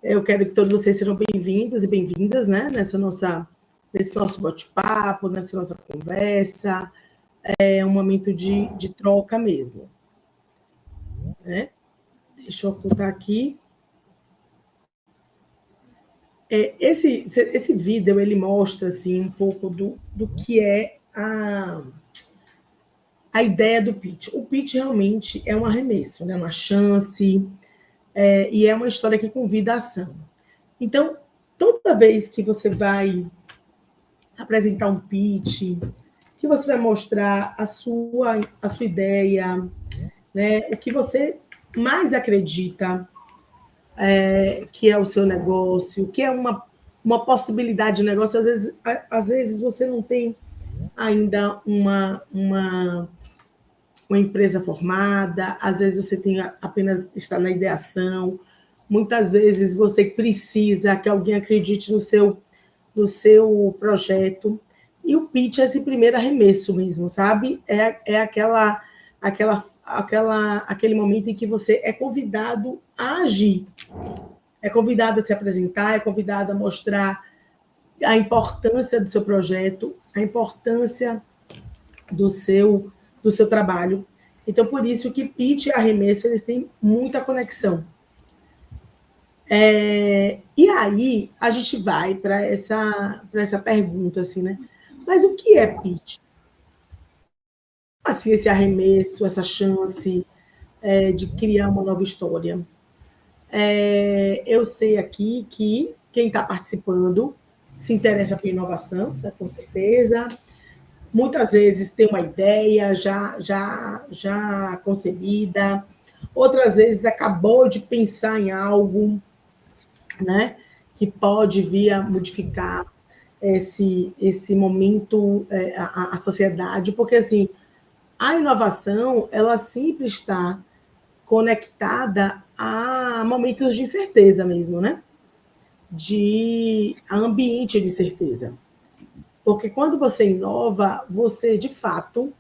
Eu quero que todos vocês sejam bem-vindos e bem-vindas, né, nesse nosso bate-papo, nessa nossa conversa. É um momento de troca mesmo, né? Deixa eu ocultar aqui. Esse vídeo, ele mostra, assim, um pouco do que é a ideia do pitch. O pitch realmente é um arremesso, né? Uma chance, e é uma história que convida a ação. Então, toda vez que você vai apresentar um pitch, que você vai mostrar a sua ideia, né? O que você mais acredita que é o seu negócio, que é uma possibilidade de negócio. Às vezes você não tem ainda uma empresa formada, às vezes você tem apenas está na ideação, muitas vezes você precisa que alguém acredite no seu projeto. E o pitch é esse primeiro arremesso mesmo, sabe? É aquele momento em que você é convidado a agir, é convidado a se apresentar, é convidado a mostrar a importância do seu projeto, a importância do seu trabalho. Então, por isso que pitch e arremesso, eles têm muita conexão. E aí, a gente vai para essa pergunta, assim, né? Mas o que é pitch? Assim, esse arremesso, essa chance de criar uma nova história. Eu sei aqui que quem está participando se interessa por inovação, né, com certeza. Muitas vezes tem uma ideia já concebida, outras vezes acabou de pensar em algo, né, que pode vir a modificar esse momento, a sociedade, porque assim, a inovação, ela sempre está conectada a momentos de incerteza mesmo, né? De ambiente de incerteza. Porque quando você inova, você, de fato,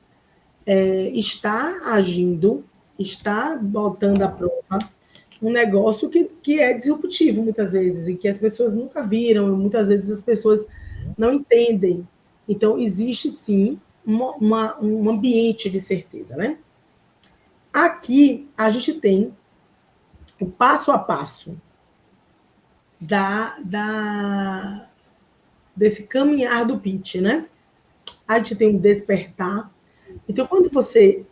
está agindo, está botando à prova um negócio que é disruptivo, muitas vezes, e que as pessoas nunca viram, e muitas vezes as pessoas não entendem. Então, existe, sim, um ambiente de certeza, né? Aqui, a gente tem o passo a passo desse caminhar do pitch, né? A gente tem um despertar. Então, quando você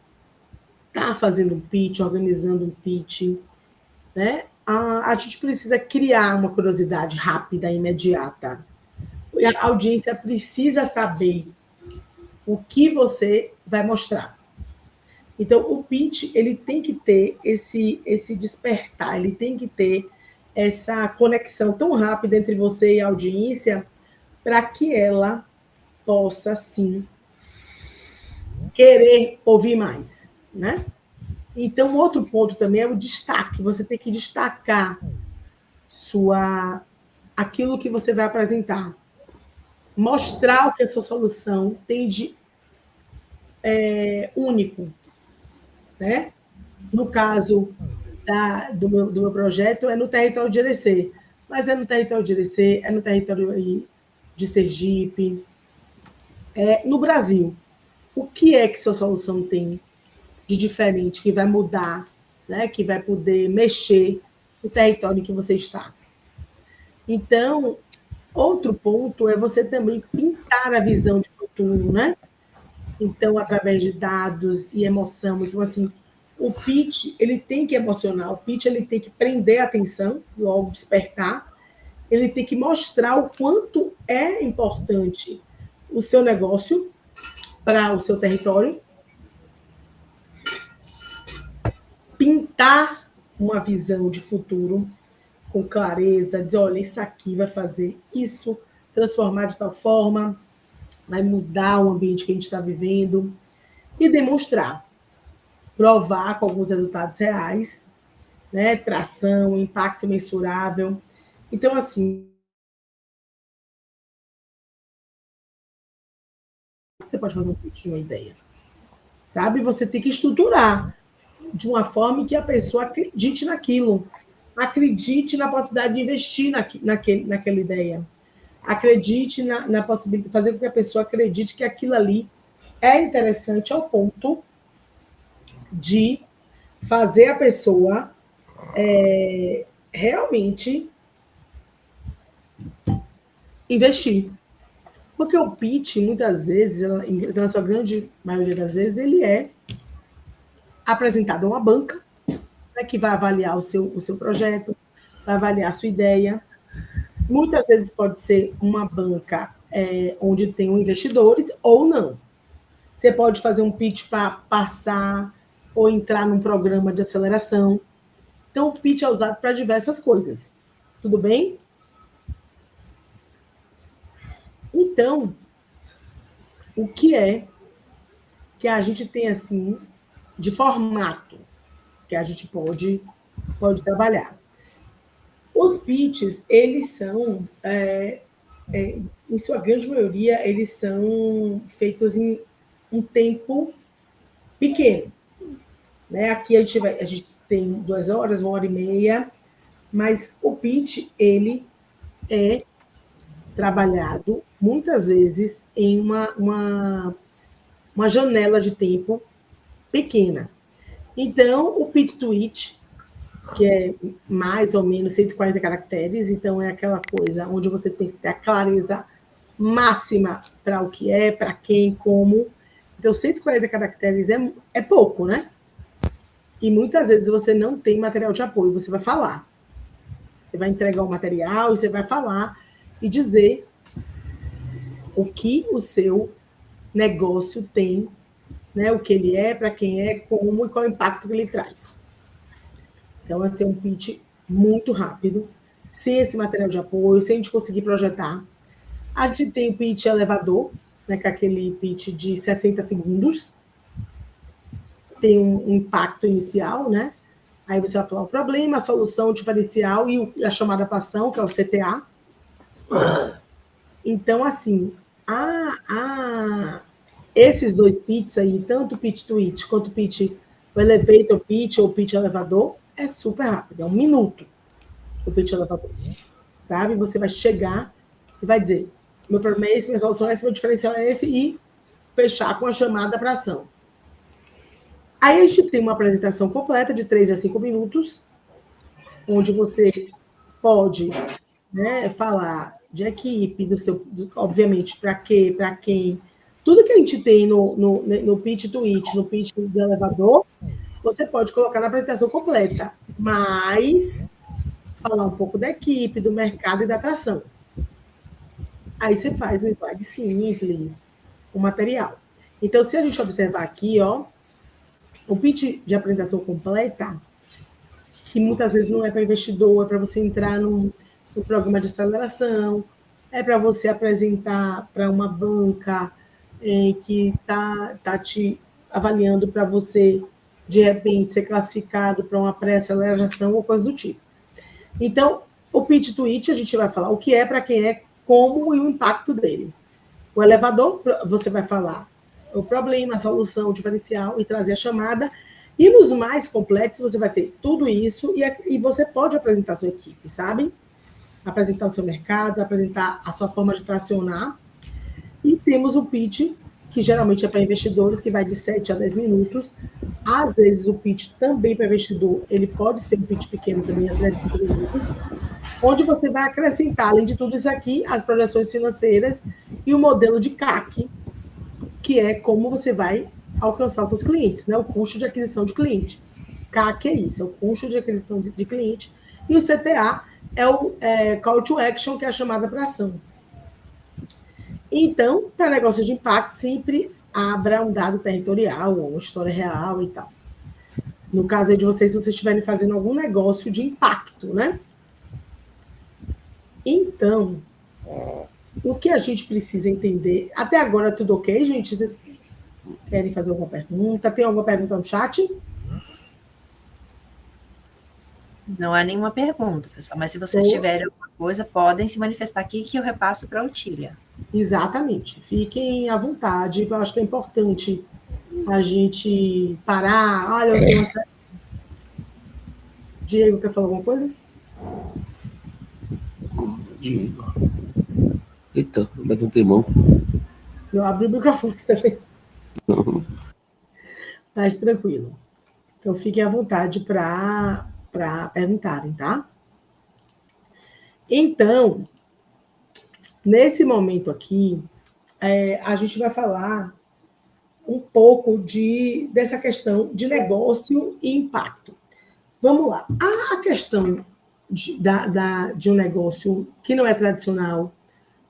está fazendo um pitch, organizando um pitch, né? A gente precisa criar uma curiosidade rápida, imediata. A audiência precisa saber o que você vai mostrar. Então, o pitch, ele tem que ter esse despertar, ele tem que ter essa conexão tão rápida entre você e a audiência para que ela possa, sim, querer ouvir mais, né? Então, outro ponto também é o destaque. Você tem que destacar aquilo que você vai apresentar. Mostrar o que a sua solução tem de único, né? No caso do meu projeto, é no território de Irecê. Mas é no território de Irecê, é no território de Sergipe, no Brasil. O que é que sua solução tem de diferente, que vai mudar, né? Que vai poder mexer no território em que você está? Então, outro ponto é você também pintar a visão de futuro, né? Então, através de dados e emoção. Então, assim, o pitch, ele tem que emocionar, o pitch, ele tem que prender a atenção, logo despertar, ele tem que mostrar o quanto é importante o seu negócio para o seu território, pintar uma visão de futuro com clareza, dizer, olha, isso aqui vai fazer isso, transformar de tal forma, vai mudar o ambiente que a gente está vivendo, e demonstrar, provar com alguns resultados reais, né? Tração, impacto mensurável. Então, assim, você pode fazer um pitch de uma ideia, sabe? Você tem que estruturar de uma forma que a pessoa acredite naquilo, Acredite na possibilidade de investir naquela ideia. Acredite na possibilidade de fazer com que a pessoa acredite que aquilo ali é interessante ao ponto de fazer a pessoa realmente investir. Porque o pitch, muitas vezes, na sua grande maioria das vezes, ele é apresentado a uma banca, né, que vai avaliar o seu projeto, vai avaliar a sua ideia. Muitas vezes pode ser uma banca onde tem investidores ou não. Você pode fazer um pitch para passar ou entrar num programa de aceleração. Então, o pitch é usado para diversas coisas. Tudo bem? Então, o que é que a gente tem, assim, de formato que a gente pode trabalhar? Os pitches, eles são, em sua grande maioria, eles são feitos em um tempo pequeno. Né? Aqui a gente tem 2 horas, 1h30, mas o pitch, ele é trabalhado muitas vezes em uma janela de tempo pequena. Então, o pitch to it, que é mais ou menos 140 caracteres, então é aquela coisa onde você tem que ter a clareza máxima para o que é, para quem, como. Então, 140 caracteres é pouco, né? E muitas vezes você não tem material de apoio, você vai falar. Você vai entregar o material e você vai falar e dizer o que o seu negócio tem, né? O que ele é, para quem é, como e qual é o impacto que ele traz. Então, vai ser um pitch muito rápido, sem esse material de apoio, sem a gente conseguir projetar. A gente tem o pitch elevador, né, que é aquele pitch de 60 segundos. Tem um impacto inicial, né? Aí você vai falar o problema, a solução, o diferencial e a chamada para ação, que é o CTA. Então, assim, esses 2 pitches aí, tanto o pitch to it quanto o elevator pitch ou o pitch elevador, é super rápido, é 1 minuto o pitch elevador. Sabe? Você vai chegar e vai dizer: meu problema é esse, minha solução é essa, meu diferencial é esse, e fechar com a chamada para ação. Aí a gente tem uma apresentação completa de 3 a 5 minutos, onde você pode, né, falar de equipe, obviamente, para quê, para quem. Tudo que a gente tem no pitch to it, no pitch do elevador, você pode colocar na apresentação completa, mas falar um pouco da equipe, do mercado e da atração. Aí você faz um slide simples, o material. Então, se a gente observar aqui, ó, o pitch de apresentação completa, que muitas vezes não é para investidor, é para você entrar no programa de aceleração, é para você apresentar para uma banca que está te avaliando para você, de repente, ser classificado para uma pré-aceleração ou coisa do tipo. Então, o pitch to it, a gente vai falar o que é, para quem é, como e o impacto dele. O elevador, você vai falar o problema, a solução, o diferencial e trazer a chamada. E nos mais complexos, você vai ter tudo isso e você pode apresentar a sua equipe, sabe? Apresentar o seu mercado, apresentar a sua forma de tracionar. E temos o pitch, que geralmente é para investidores, que vai de 7 a 10 minutos. Às vezes, o pitch também para investidor, ele pode ser um pitch pequeno também, a 10 minutos, onde você vai acrescentar, além de tudo isso aqui, as projeções financeiras e o modelo de CAC, que é como você vai alcançar os seus clientes, né? O custo de aquisição de cliente. CAC é isso, é o custo de aquisição de cliente. E o CTA é o Call to Action, que é a chamada para ação. Então, para negócios de impacto, sempre abra um dado territorial, ou uma história real e tal. No caso aí de vocês, se vocês estiverem fazendo algum negócio de impacto, né? Então, o que a gente precisa entender... Até agora, tudo ok, gente? Vocês querem fazer alguma pergunta? Tem alguma pergunta no chat? Não há nenhuma pergunta, pessoal. Mas se vocês tiverem alguma coisa, podem se manifestar aqui que eu repasso para a Otília. Exatamente. Fiquem à vontade. Eu acho que é importante a gente parar. Olha, eu tenho essa... Diego, quer falar alguma coisa? Diego. Eita, levantei mão. Eu abri o microfone também. Não. Mas tranquilo. Então, fiquem à vontade para perguntarem, tá? Então, nesse momento aqui, a gente vai falar um pouco dessa questão de negócio e impacto. Vamos lá. A questão de um negócio que não é tradicional,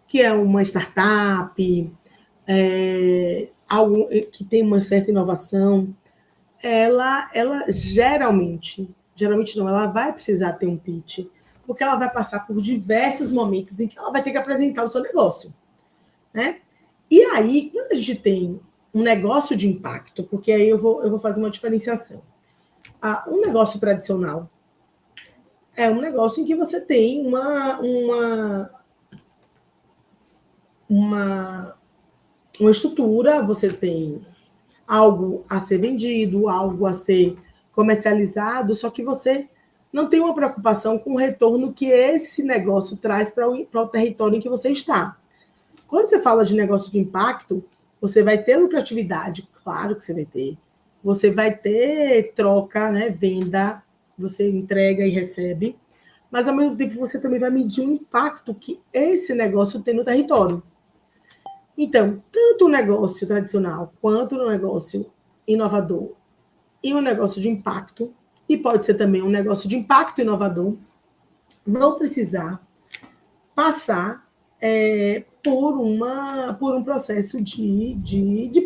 que é uma startup, algo que tem uma certa inovação, ela geralmente não, ela vai precisar ter um pitch, porque ela vai passar por diversos momentos em que ela vai ter que apresentar o seu negócio, né? E aí, quando a gente tem um negócio de impacto, porque aí eu vou fazer uma diferenciação. Um negócio tradicional é um negócio em que você tem uma estrutura, você tem algo a ser vendido, algo a ser comercializado, só que você não tem uma preocupação com o retorno que esse negócio traz para o território em que você está. Quando você fala de negócio de impacto, você vai ter lucratividade, claro que você vai ter. Você vai ter troca, né, venda, você entrega e recebe, mas ao mesmo tempo você também vai medir o impacto que esse negócio tem no território. Então, tanto o negócio tradicional quanto o negócio inovador e um negócio de impacto, e pode ser também um negócio de impacto inovador, vão precisar passar por um processo de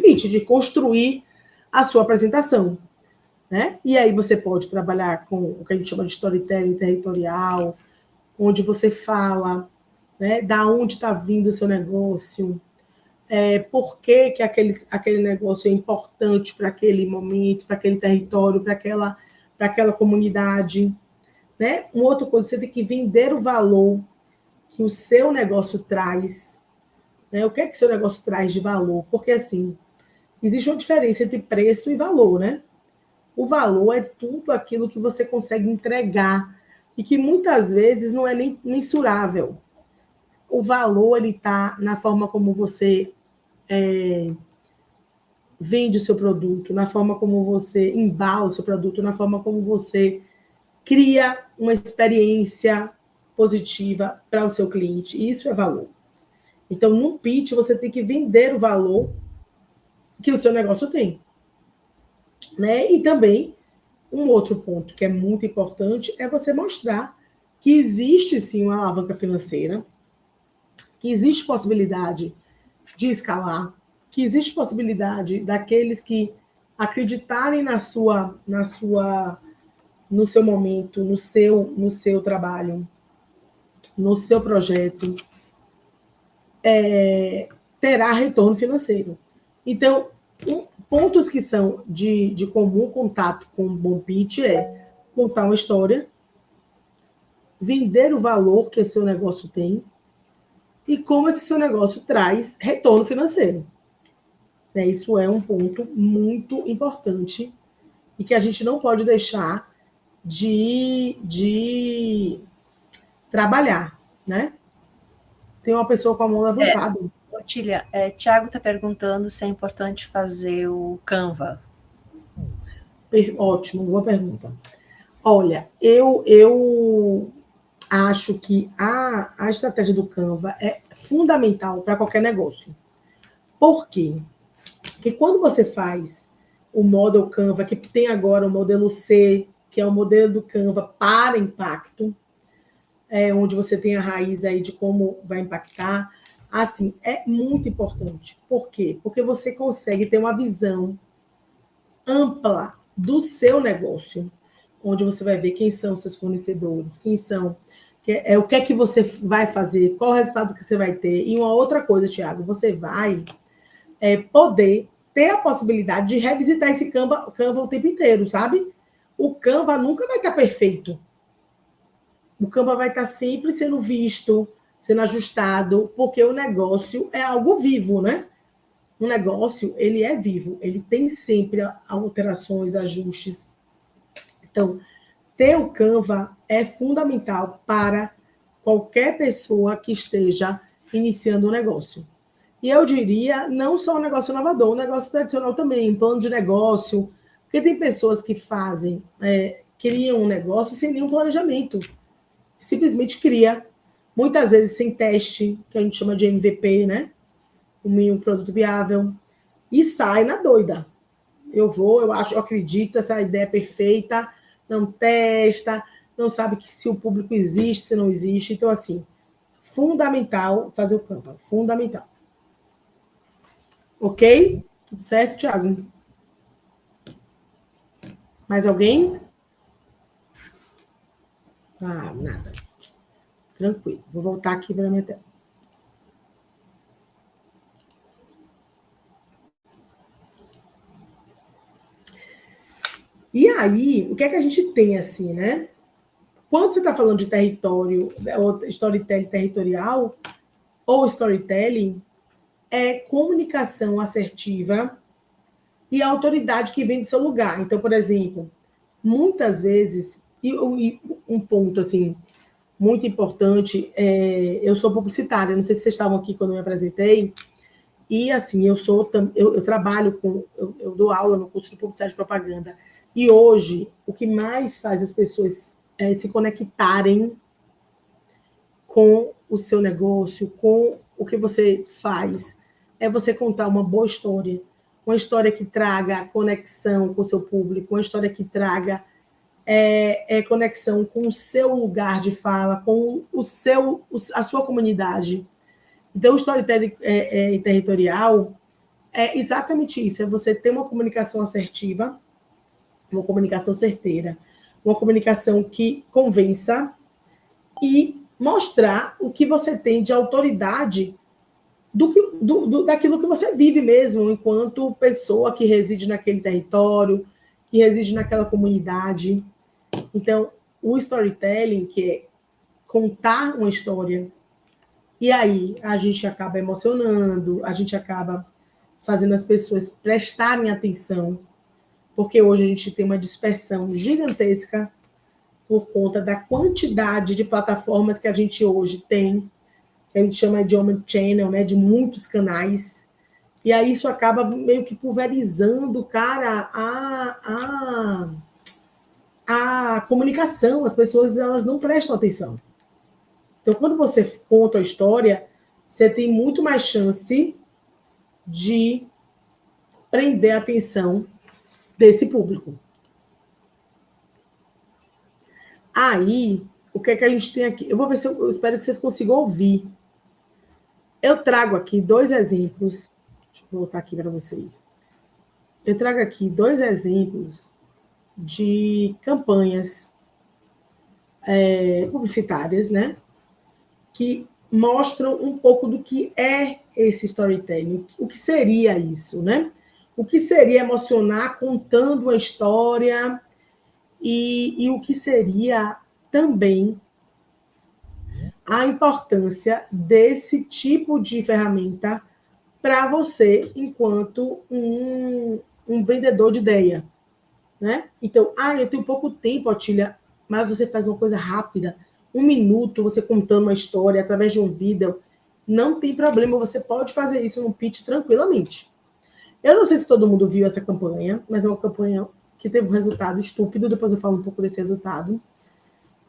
pitch, de construir a sua apresentação. Né? E aí você pode trabalhar com o que a gente chama de storytelling territorial, onde você fala, né, da onde está vindo o seu negócio, por que aquele negócio é importante para aquele momento, para aquele território, para aquela comunidade. Né? Uma outra coisa, você tem que vender o valor que o seu negócio traz. Né? O que é que o seu negócio traz de valor? Porque, assim, existe uma diferença entre preço e valor, né? O valor é tudo aquilo que você consegue entregar e que muitas vezes não é nem mensurável. O valor ele está na forma como você vende o seu produto, na forma como você embala o seu produto, na forma como você cria uma experiência positiva para o seu cliente. Isso é valor. Então, num pitch, você tem que vender o valor que o seu negócio tem. Né? E também, um outro ponto que é muito importante é você mostrar que existe sim uma alavanca financeira, que existe possibilidade de escalar, que existe possibilidade daqueles que acreditarem no seu momento, no seu trabalho, no seu projeto, terá retorno financeiro. Então, pontos que são de comum contato com um bom pitch é contar uma história, vender o valor que o seu negócio tem e como esse seu negócio traz retorno financeiro. Isso é um ponto muito importante e que a gente não pode deixar de trabalhar, né? Tem uma pessoa com a mão levantada. Otília, Tiago está perguntando se é importante fazer o Canva. Ótimo, boa pergunta. Olha, eu acho que a estratégia do Canva é fundamental para qualquer negócio. Por quê? Porque quando você faz o model Canva, que tem agora o modelo C, que é o modelo do Canva para impacto, onde você tem a raiz aí de como vai impactar, assim, é muito importante. Por quê? Porque você consegue ter uma visão ampla do seu negócio, onde você vai ver quem são os seus fornecedores, quem são, o que é que você vai fazer, qual o resultado que você vai ter. E uma outra coisa, Tiago, você vai poder ter a possibilidade de revisitar esse Canva o tempo inteiro, sabe? O Canva nunca vai estar perfeito. O Canva vai estar sempre sendo visto, sendo ajustado, porque o negócio é algo vivo, né? Um negócio, ele é vivo, ele tem sempre alterações, ajustes. Então, ter o Canva é fundamental para qualquer pessoa que esteja iniciando um negócio. E eu diria, não só um negócio inovador, um negócio tradicional também, um plano de negócio, porque tem pessoas que fazem, criam um negócio sem nenhum planejamento, simplesmente cria, muitas vezes sem teste, que a gente chama de MVP, né? Um produto viável, e sai na doida. Eu acho, eu acredito, essa ideia é perfeita, não testa, não sabe que se o público existe, se não existe. Então, assim, fundamental fazer o campo, fundamental. Ok? Tudo certo, Thiago? Mais alguém? Ah, nada. Tranquilo. Vou voltar aqui para a minha tela. E aí, o que é que a gente tem assim, né? Quando você está falando de território, ou storytelling territorial, ou storytelling, é comunicação assertiva e a autoridade que vem do seu lugar. Então, por exemplo, muitas vezes, e um ponto assim muito importante, eu sou publicitária, não sei se vocês estavam aqui quando eu me apresentei, e assim, eu trabalho com, eu dou aula no curso de publicidade e propaganda, e hoje o que mais faz as pessoas se conectarem com o seu negócio, com o que você faz, é você contar uma boa história, uma história que traga conexão com o seu público, uma história que traga conexão com o seu lugar de fala, com a sua comunidade. Então, o storytelling territorial é exatamente isso, é você ter uma comunicação assertiva, uma comunicação certeira, uma comunicação que convença e mostrar o que você tem de autoridade daquilo que você vive mesmo, enquanto pessoa que reside naquele território, que reside naquela comunidade. Então, o storytelling, que é contar uma história, e aí a gente acaba emocionando, a gente acaba fazendo as pessoas prestarem atenção, porque hoje a gente tem uma dispersão gigantesca por conta da quantidade de plataformas que a gente hoje tem, que a gente chama de omnichannel, né, de muitos canais, e aí isso acaba meio que pulverizando, cara, a comunicação, as pessoas elas não prestam atenção. Então, quando você conta a história, você tem muito mais chance de prender a atenção desse público. Aí, o que é que a gente tem aqui? Eu vou ver se eu espero que vocês consigam ouvir. Eu trago aqui 2 exemplos. Deixa eu voltar aqui para vocês. Eu trago aqui 2 exemplos de campanhas publicitárias, né? Que mostram um pouco do que é esse storytelling, o que seria isso, né? O que seria emocionar contando uma história e o que seria também a importância desse tipo de ferramenta para você enquanto um vendedor de ideia, né? Então, eu tenho pouco tempo, Otília, mas você faz uma coisa rápida, 1 minuto, você contando uma história através de um vídeo, não tem problema, você pode fazer isso no pitch tranquilamente. Eu não sei se todo mundo viu essa campanha, mas é uma campanha que teve um resultado estúpido, depois eu falo um pouco desse resultado,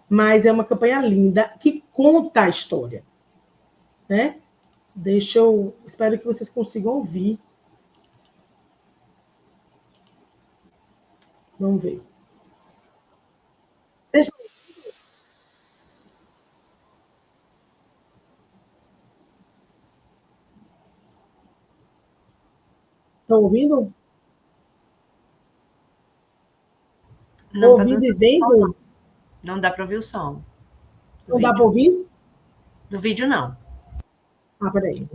mas é uma campanha linda que conta a história, né? Espero que vocês consigam ouvir. Vamos ver. Vocês estão ouvindo? Não tá Ouvindo dando e som, vendo? não dá para ouvir o som. Não dá para ouvir? Do vídeo, não. Peraí.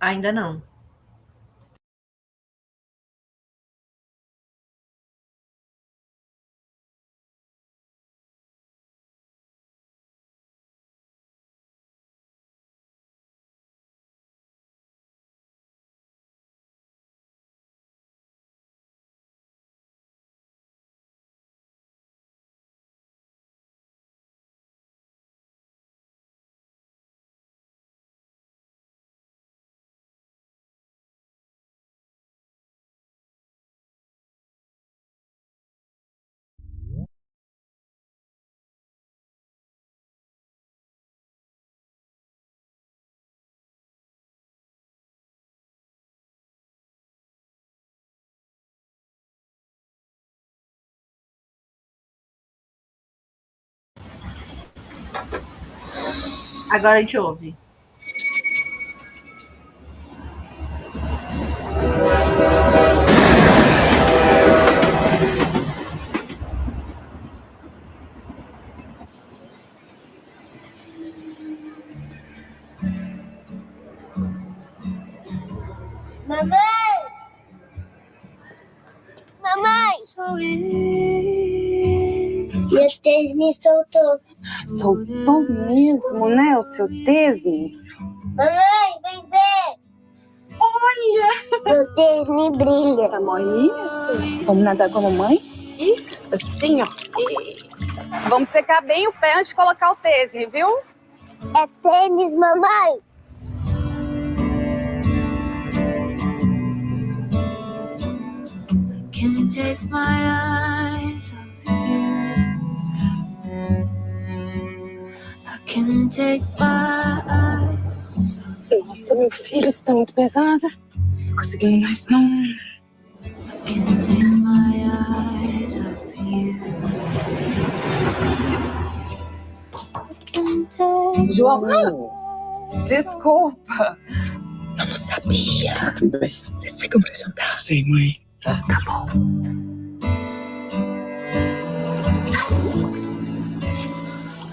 Ainda não. Agora a gente ouve. Mamãe! Mamãe! Meu tênis me soltou. Soltou mesmo, né? O seu Disney? Mamãe, vem ver! Olha! Meu tênis me brilha. Mamãe? Vamos nadar com a mamãe? E assim, ó. Vamos secar bem o pé antes de colocar o Disney, viu? É tênis, mamãe! Can't take my eyes off you. I can't take my eyes. Nossa, meu filho, isso tá muito pesado. Não tô conseguindo mais, não. I can't take my eyes off you. I can't take. João, desculpa. Eu não sabia. Tudo bem. Vocês ficam pra jantar? Sei, mãe. Tá bom.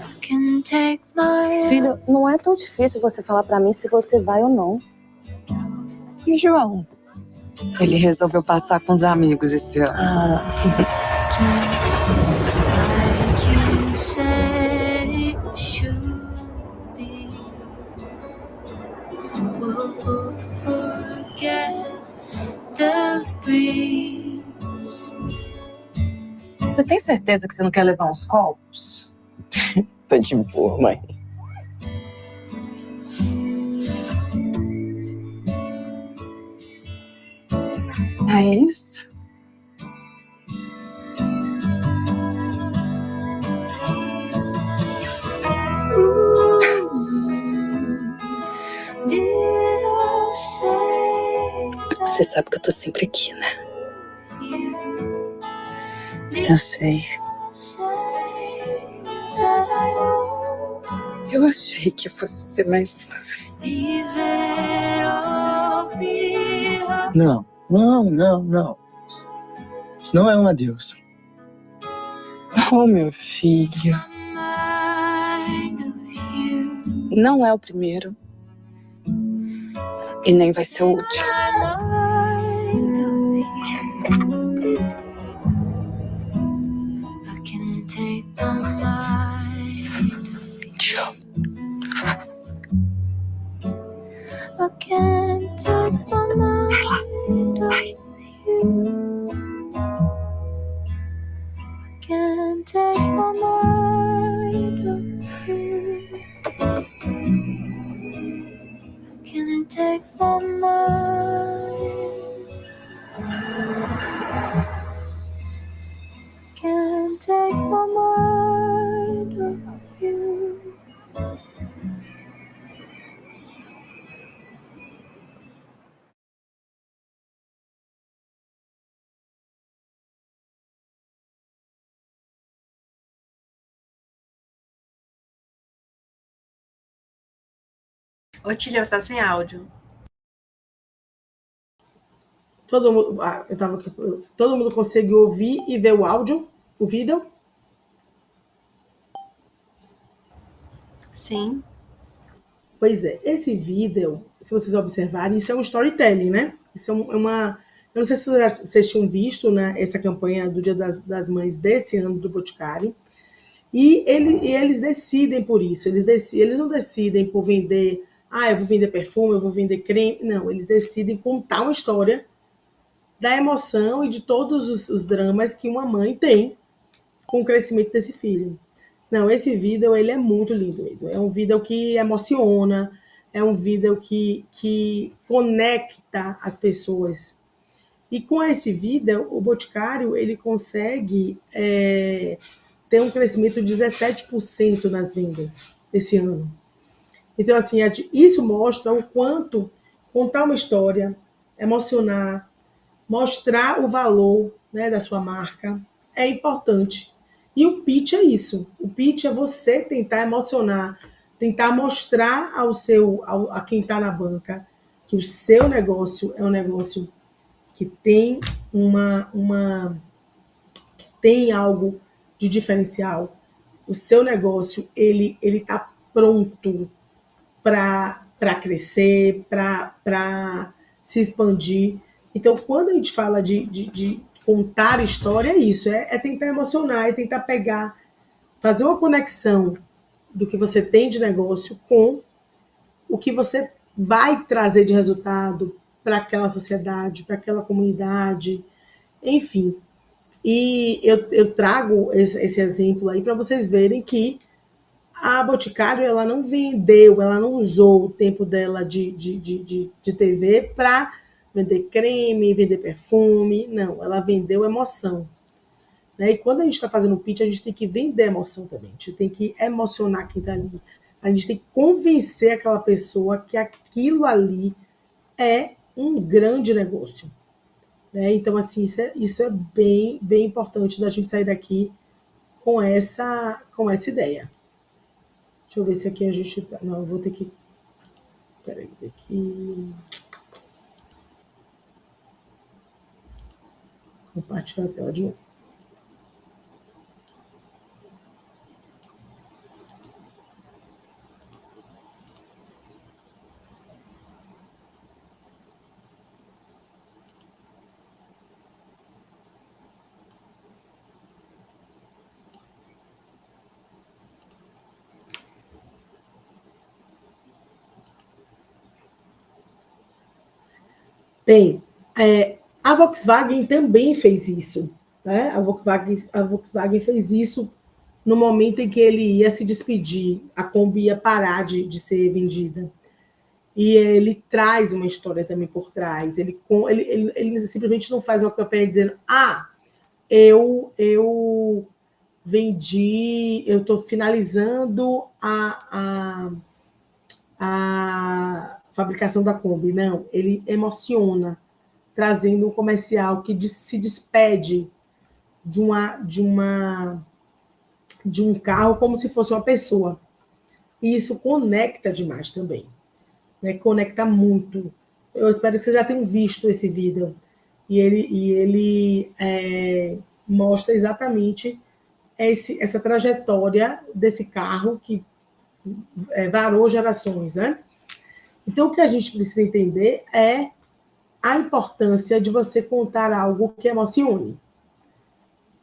I can't take my. Filho, não é tão difícil você falar pra mim se você vai ou não. E o João? Ele resolveu passar com os amigos esse ano. Like you said it should be. We'll both forget the breeze. Você tem certeza que você não quer levar uns copos? Tá de boa, mãe. É isso? Did I say Você sabe que eu tô sempre aqui, né? you? Eu sei. Say that I won't Eu achei que fosse ser mais fácil. leave it all behind. Não, não, não, não. Isso não é um adeus. Oh, meu filho. Mind of you. Não é o primeiro. E nem vai ser o último. Mind of you. I can take my mind. Tchau. I can't take my mind off you. I can't take my mind off you. I can't take my mind. I can't take my mind off you. Ô, Tília, você tá sem áudio. Todo mundo, todo mundo consegue ouvir e ver o áudio, o vídeo? Sim. Pois é, esse vídeo, se vocês observarem, isso é um storytelling, né? Isso é uma... Eu não sei se vocês tinham visto, né, essa campanha do Dia das Mães desse ano do Boticário. E eles decidem por isso. Eles não decidem por vender... Ah, eu vou vender perfume, eu vou vender creme. Não, eles decidem contar uma história da emoção e de todos os dramas que uma mãe tem com o crescimento desse filho. Não, esse vídeo, ele é muito lindo mesmo. É um vídeo que emociona, é um vídeo que conecta as pessoas. E com esse vídeo, o Boticário, ele consegue ter um crescimento de 17% nas vendas esse ano. Então, assim, isso mostra o quanto contar uma história, emocionar, mostrar o valor, né, da sua marca é importante. E o pitch é isso. O pitch é você tentar emocionar, tentar mostrar a quem está na banca que o seu negócio é um negócio que tem que tem algo de diferencial. O seu negócio ele está pronto para crescer, para se expandir. Então, quando a gente fala de contar história, é isso, é tentar emocionar, é tentar pegar, fazer uma conexão do que você tem de negócio com o que você vai trazer de resultado para aquela sociedade, para aquela comunidade, enfim. E eu trago esse exemplo aí para vocês verem que a Boticário ela não vendeu, ela não usou o tempo dela de TV para vender creme, vender perfume, não, ela vendeu emoção. Né? E quando a gente está fazendo pitch, a gente tem que vender emoção também, a gente tem que emocionar quem está ali, a gente tem que convencer aquela pessoa que aquilo ali é um grande negócio. Né? Então, assim, isso é bem, bem importante da gente sair daqui com essa ideia. Deixa eu ver se aqui a gente... Não, eu vou ter que... Peraí, vou ter que... compartilhar a tela de novo. Bem, a Volkswagen também fez isso. Né? A Volkswagen fez isso no momento em que ele ia se despedir, a Kombi ia parar de ser vendida. E ele traz uma história também por trás. Ele simplesmente não faz uma campanha dizendo eu vendi, eu estou finalizando a fabricação da Kombi. Não, ele emociona, trazendo um comercial que se despede de um carro como se fosse uma pessoa. E isso conecta demais também. Né? Conecta muito. Eu espero que vocês já tenham visto esse vídeo. E ele mostra exatamente essa trajetória desse carro que varou gerações. Né? Então, o que a gente precisa entender é a importância de você contar algo que emocione.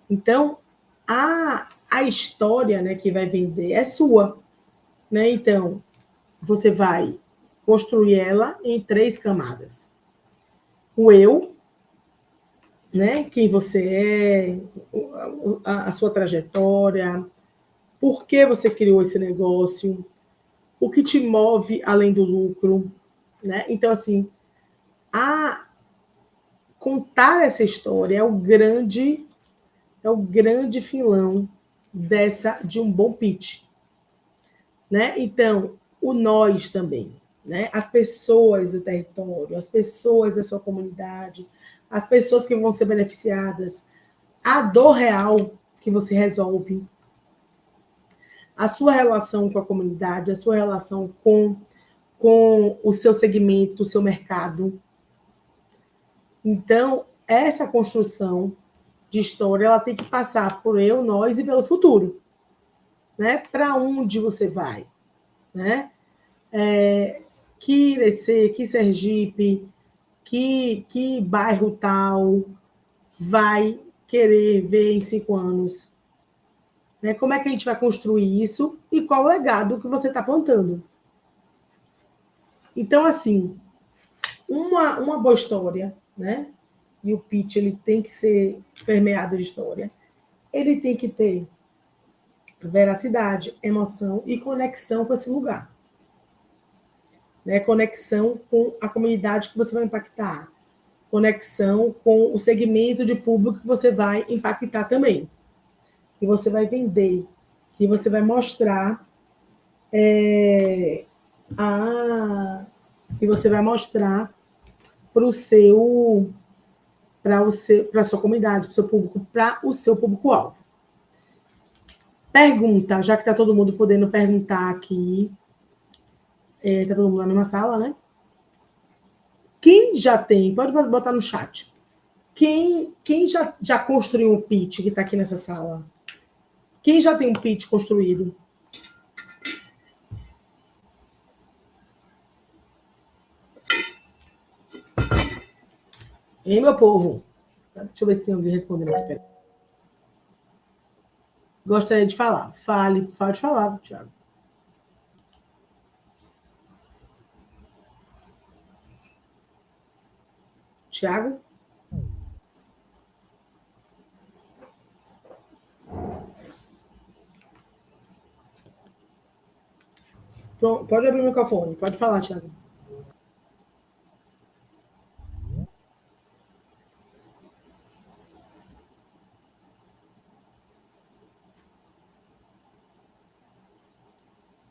Então, a história, né, que vai vender é sua. Né? Então, você vai construir ela em 3 camadas. O eu, né, quem você é, a sua trajetória, por que você criou esse negócio, o que te move além do lucro. Né? Então, assim, contar essa história é o grande filão de um bom pitch. Né? Então, o nós também. Né? As pessoas do território, as pessoas da sua comunidade, as pessoas que vão ser beneficiadas, a dor real que você resolve, a sua relação com a comunidade, a sua relação com o seu segmento, o seu mercado. Então, essa construção de história ela tem que passar por eu, nós e pelo futuro. Né? Para onde você vai? Né? Que Irecê, que Sergipe, que bairro tal vai querer ver em 5 anos? Né? Como é que a gente vai construir isso e qual o legado que você está plantando? Então, assim, uma boa história, né? E o pitch ele tem que ser permeado de história. Ele tem que ter veracidade, emoção e conexão com esse lugar. Né? Conexão com a comunidade que você vai impactar. Conexão com o segmento de público que você vai impactar também. Que você vai vender. Que você vai mostrar que você vai mostrar para a sua comunidade, para o seu público, para o seu público-alvo. Pergunta, já que está todo mundo podendo perguntar aqui. Está todo mundo na mesma sala, né? Quem já tem, pode botar no chat. Quem já construiu um pitch que está aqui nessa sala? Quem já tem um pitch construído? Hein, meu povo? Deixa eu ver se tem alguém respondendo aqui. Pera. Gostaria de falar. Pode falar, Thiago. Thiago? Pronto, pode abrir o microfone. Pode falar, Thiago.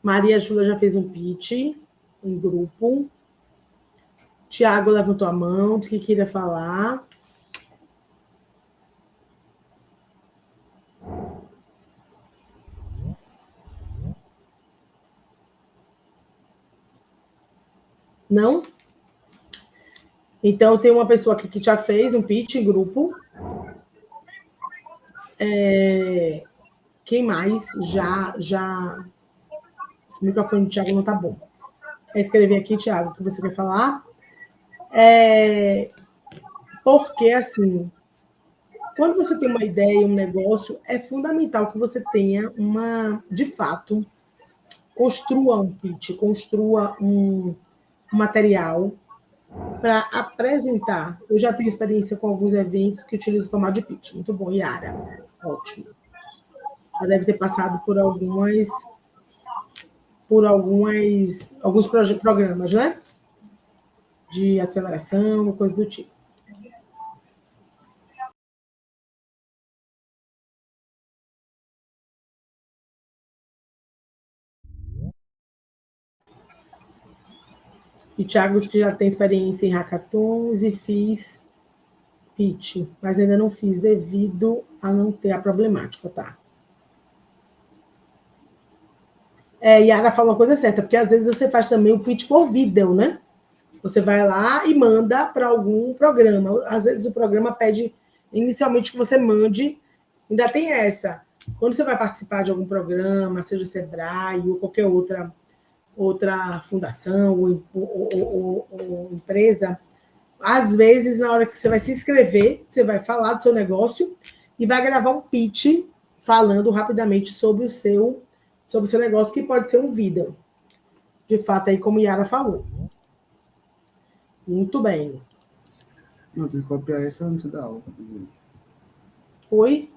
Maria Júlia já fez um pitch em grupo. Tiago levantou a mão, disse que queria falar. Não? Então, tem uma pessoa aqui que já fez um pitch em grupo. Quem mais já... O microfone do Thiago não está bom. Quer escrever aqui, Thiago, o que você quer falar? Porque, assim, quando você tem uma ideia, um negócio, é fundamental que você tenha de fato, construa um pitch, construa um material para apresentar. Eu já tenho experiência com alguns eventos que utilizam o formato de pitch. Muito bom, Yara. Ótimo. Ela deve ter passado por alguns programas, né? De aceleração, coisa do tipo. E Thiago que já tem experiência em hackathons e fiz pitch, mas ainda não fiz devido a não ter a problemática, tá? Yara falou uma coisa certa, porque às vezes você faz também o pitch por vídeo, né? Você vai lá e manda para algum programa. Às vezes o programa pede inicialmente que você mande. Ainda tem essa. Quando você vai participar de algum programa, seja o Sebrae ou qualquer outra fundação ou empresa, às vezes, na hora que você vai se inscrever, você vai falar do seu negócio e vai gravar um pitch falando rapidamente sobre o seu negócio, que pode ser um vídeo. De fato, aí como Yara falou. Muito bem. Não, tem que copiar essa antes da aula. Oi?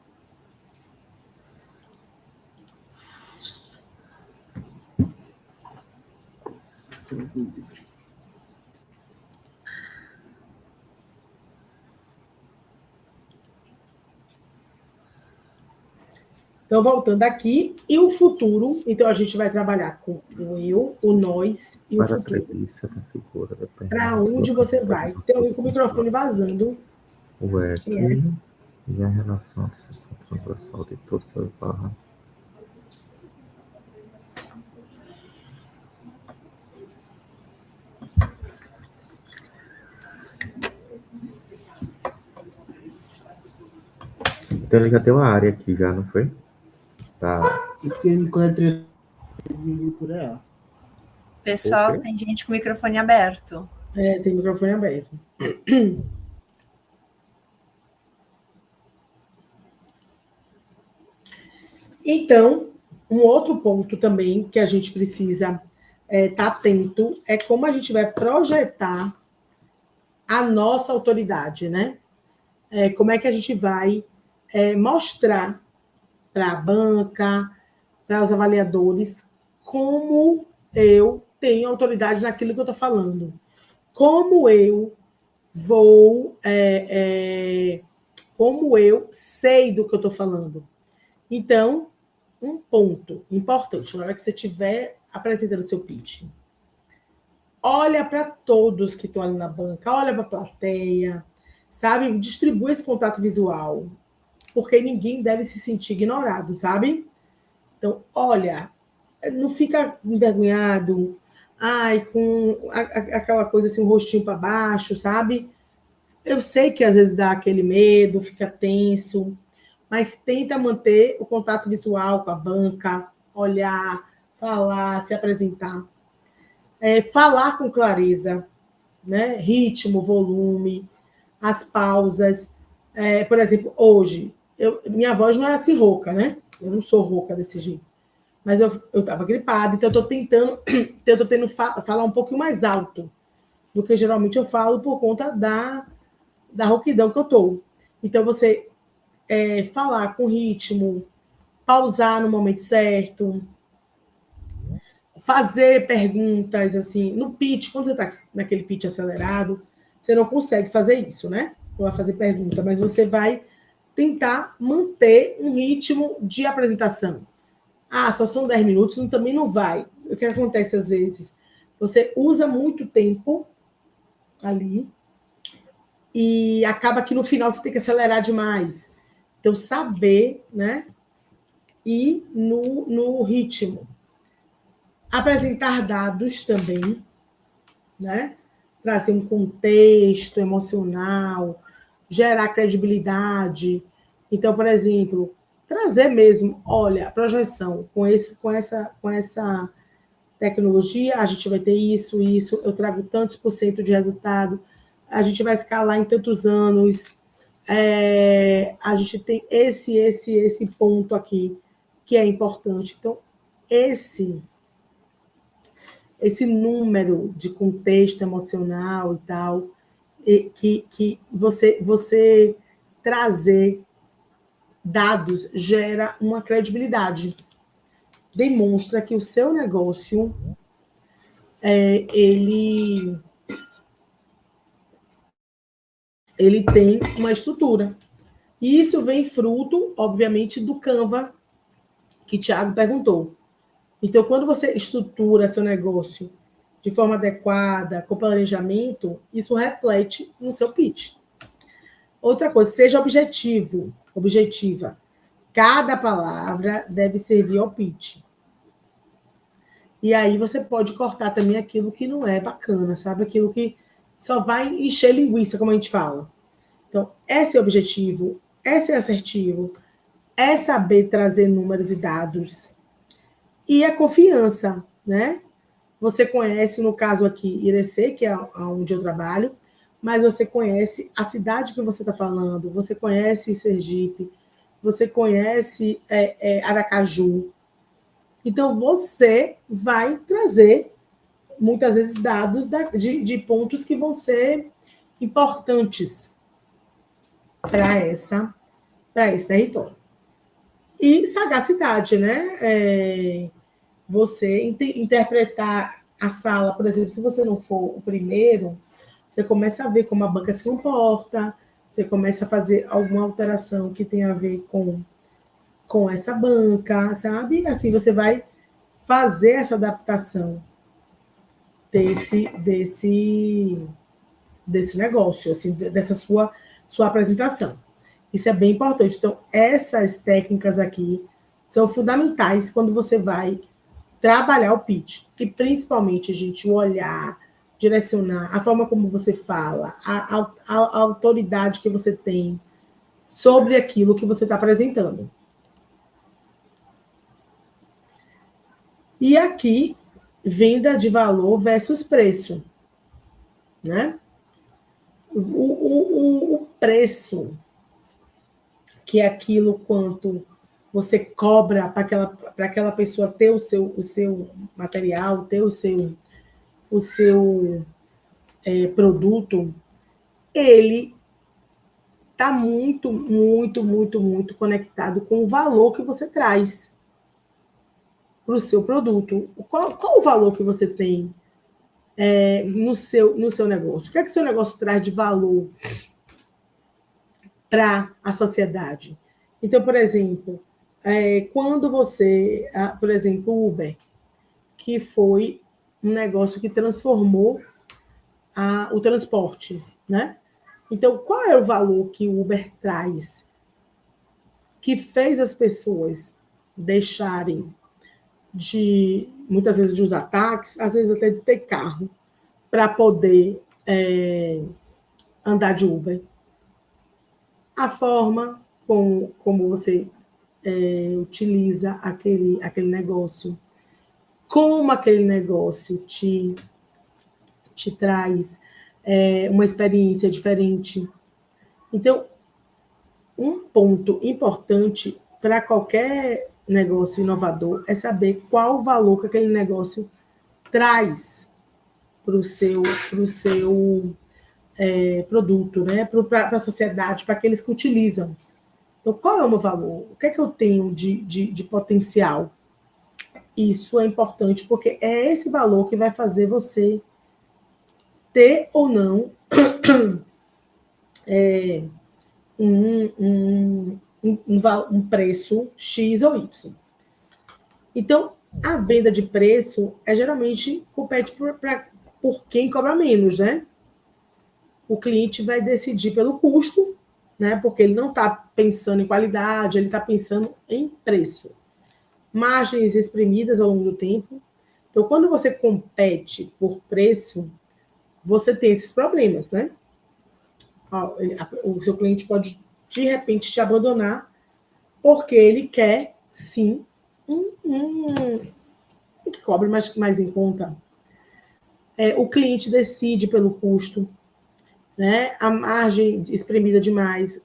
Então, voltando aqui, e o futuro? Então, a gente vai trabalhar com o eu, o nós e o futuro. Para onde você vai? Tem alguém com o microfone vazando. O EQ e a relação de sucessão transversal de todas as barras. Então, ele já deu a área aqui, já, não foi? Tá. Porque quando é por aí. Pessoal, tem gente com o microfone aberto. Tem microfone aberto. Então, um outro ponto também que a gente precisa estar atento é como a gente vai projetar a nossa autoridade, né? Como é que a gente vai mostrar para a banca, para os avaliadores, como eu tenho autoridade naquilo que eu estou falando. Como eu vou... como eu sei do que eu estou falando. Então, um ponto importante, na hora que você estiver apresentando o seu pitch, olha para todos que estão ali na banca, olha para a plateia, sabe? Distribui esse contato visual, porque ninguém deve se sentir ignorado, sabe? Então, olha, não fica envergonhado, ai, com aquela coisa assim, um rostinho para baixo, sabe? Eu sei que às vezes dá aquele medo, fica tenso, mas tenta manter o contato visual com a banca, olhar, falar, se apresentar. Falar com clareza, né? Ritmo, volume, as pausas. Por exemplo, hoje, minha voz não é assim rouca, né? Eu não sou rouca desse jeito. Mas eu estava gripada, então eu estou tendo falar um pouquinho mais alto do que geralmente eu falo por conta da rouquidão que eu estou. Então, você falar com ritmo, pausar no momento certo, fazer perguntas, assim, no pitch, quando você está naquele pitch acelerado, você não consegue fazer isso, né? Não vai fazer pergunta, mas você vai tentar manter um ritmo de apresentação. Só são 10 minutos, também não vai. O que acontece às vezes? Você usa muito tempo ali e acaba que no final você tem que acelerar demais. Então, saber, né? Ir no ritmo. Apresentar dados também, né? Trazer um contexto emocional, gerar credibilidade. Então, por exemplo, trazer mesmo, olha, a projeção, com essa tecnologia, a gente vai ter isso, eu trago tantos por cento de resultado, a gente vai escalar em tantos anos, a gente tem esse ponto aqui que é importante. Então, esse número de contexto emocional e tal, que você trazer dados gera uma credibilidade. Demonstra que o seu negócio ele tem uma estrutura. E isso vem fruto, obviamente, do Canva, que Thiago perguntou. Então, quando você estrutura seu negócio de forma adequada, com planejamento, isso reflete no seu pitch. Outra coisa, seja objetiva. Cada palavra deve servir ao pitch. E aí você pode cortar também aquilo que não é bacana, sabe? Aquilo que só vai encher linguiça, como a gente fala. Então, é ser objetivo, é ser assertivo, é saber trazer números e dados. E a confiança, né? Você conhece, no caso aqui, Irecê, que é onde eu trabalho, mas você conhece a cidade que você está falando, você conhece Sergipe, você conhece Aracaju. Então, você vai trazer, muitas vezes, dados de pontos que vão ser importantes para esse território. E sagacidade, né? Você interpretar a sala, por exemplo, se você não for o primeiro, você começa a ver como a banca se comporta, você começa a fazer alguma alteração que tem a ver com essa banca, sabe? Assim, você vai fazer essa adaptação desse negócio, assim, dessa sua apresentação. Isso é bem importante. Então, essas técnicas aqui são fundamentais quando você vai trabalhar o pitch. E, principalmente, gente, o olhar, direcionar, a forma como você fala, a autoridade que você tem sobre aquilo que você está apresentando. E aqui, venda de valor versus preço, né? O preço, que é aquilo quanto você cobra para aquela pessoa ter o seu material, ter o seu produto, ele está muito, muito, muito, muito conectado com o valor que você traz para o seu produto. Qual o valor que você tem no seu negócio? O que é que o seu negócio traz de valor para a sociedade? Então, por exemplo, quando você, por exemplo, o Uber, que foi um negócio que transformou o transporte, né? Então, qual é o valor que o Uber traz? Que fez as pessoas deixarem muitas vezes de usar táxi, às vezes até de ter carro, para poder andar de Uber. A forma como você utiliza aquele negócio, como aquele negócio te traz uma experiência diferente. Então, um ponto importante para qualquer negócio inovador é saber qual o valor que aquele negócio traz para o seu produto, né? Para a sociedade, para aqueles que utilizam. Então, qual é o meu valor? O que é que eu tenho de potencial? Isso é importante, porque é esse valor que vai fazer você ter ou não um preço X ou Y. Então, a venda de preço geralmente compete por quem cobra menos, né? O cliente vai decidir pelo custo, né? Porque ele não está pensando em qualidade, ele está pensando em preço. Margens exprimidas ao longo do tempo. Então, quando você compete por preço, você tem esses problemas, né? O seu cliente pode, de repente, te abandonar porque ele quer, sim, que cobre mais em conta. O cliente decide pelo custo, né? A margem espremida demais,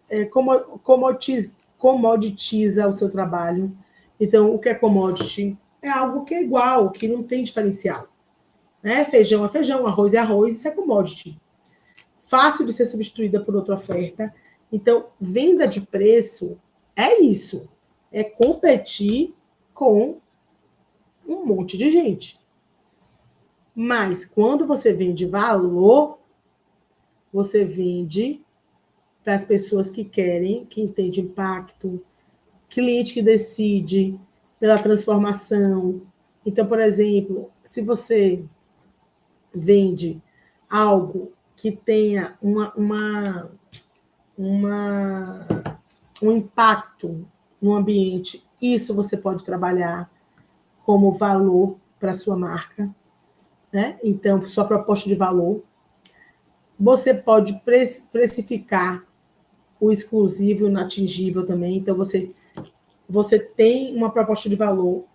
comoditiza o seu trabalho. Então, o que é commodity? É algo que é igual, que não tem diferencial. Né? Feijão é feijão, arroz é arroz, isso é commodity. Fácil de ser substituída por outra oferta. Então, venda de preço é isso. É competir com um monte de gente. Mas, quando você vende valor, você vende para as pessoas que querem, que entendem impacto, cliente que decide pela transformação. Então, por exemplo, se você vende algo que tenha um impacto no ambiente, isso você pode trabalhar como valor para a sua marca, né? Então, sua proposta de valor. Você pode precificar o exclusivo e o inatingível também. Então, você tem uma proposta de valor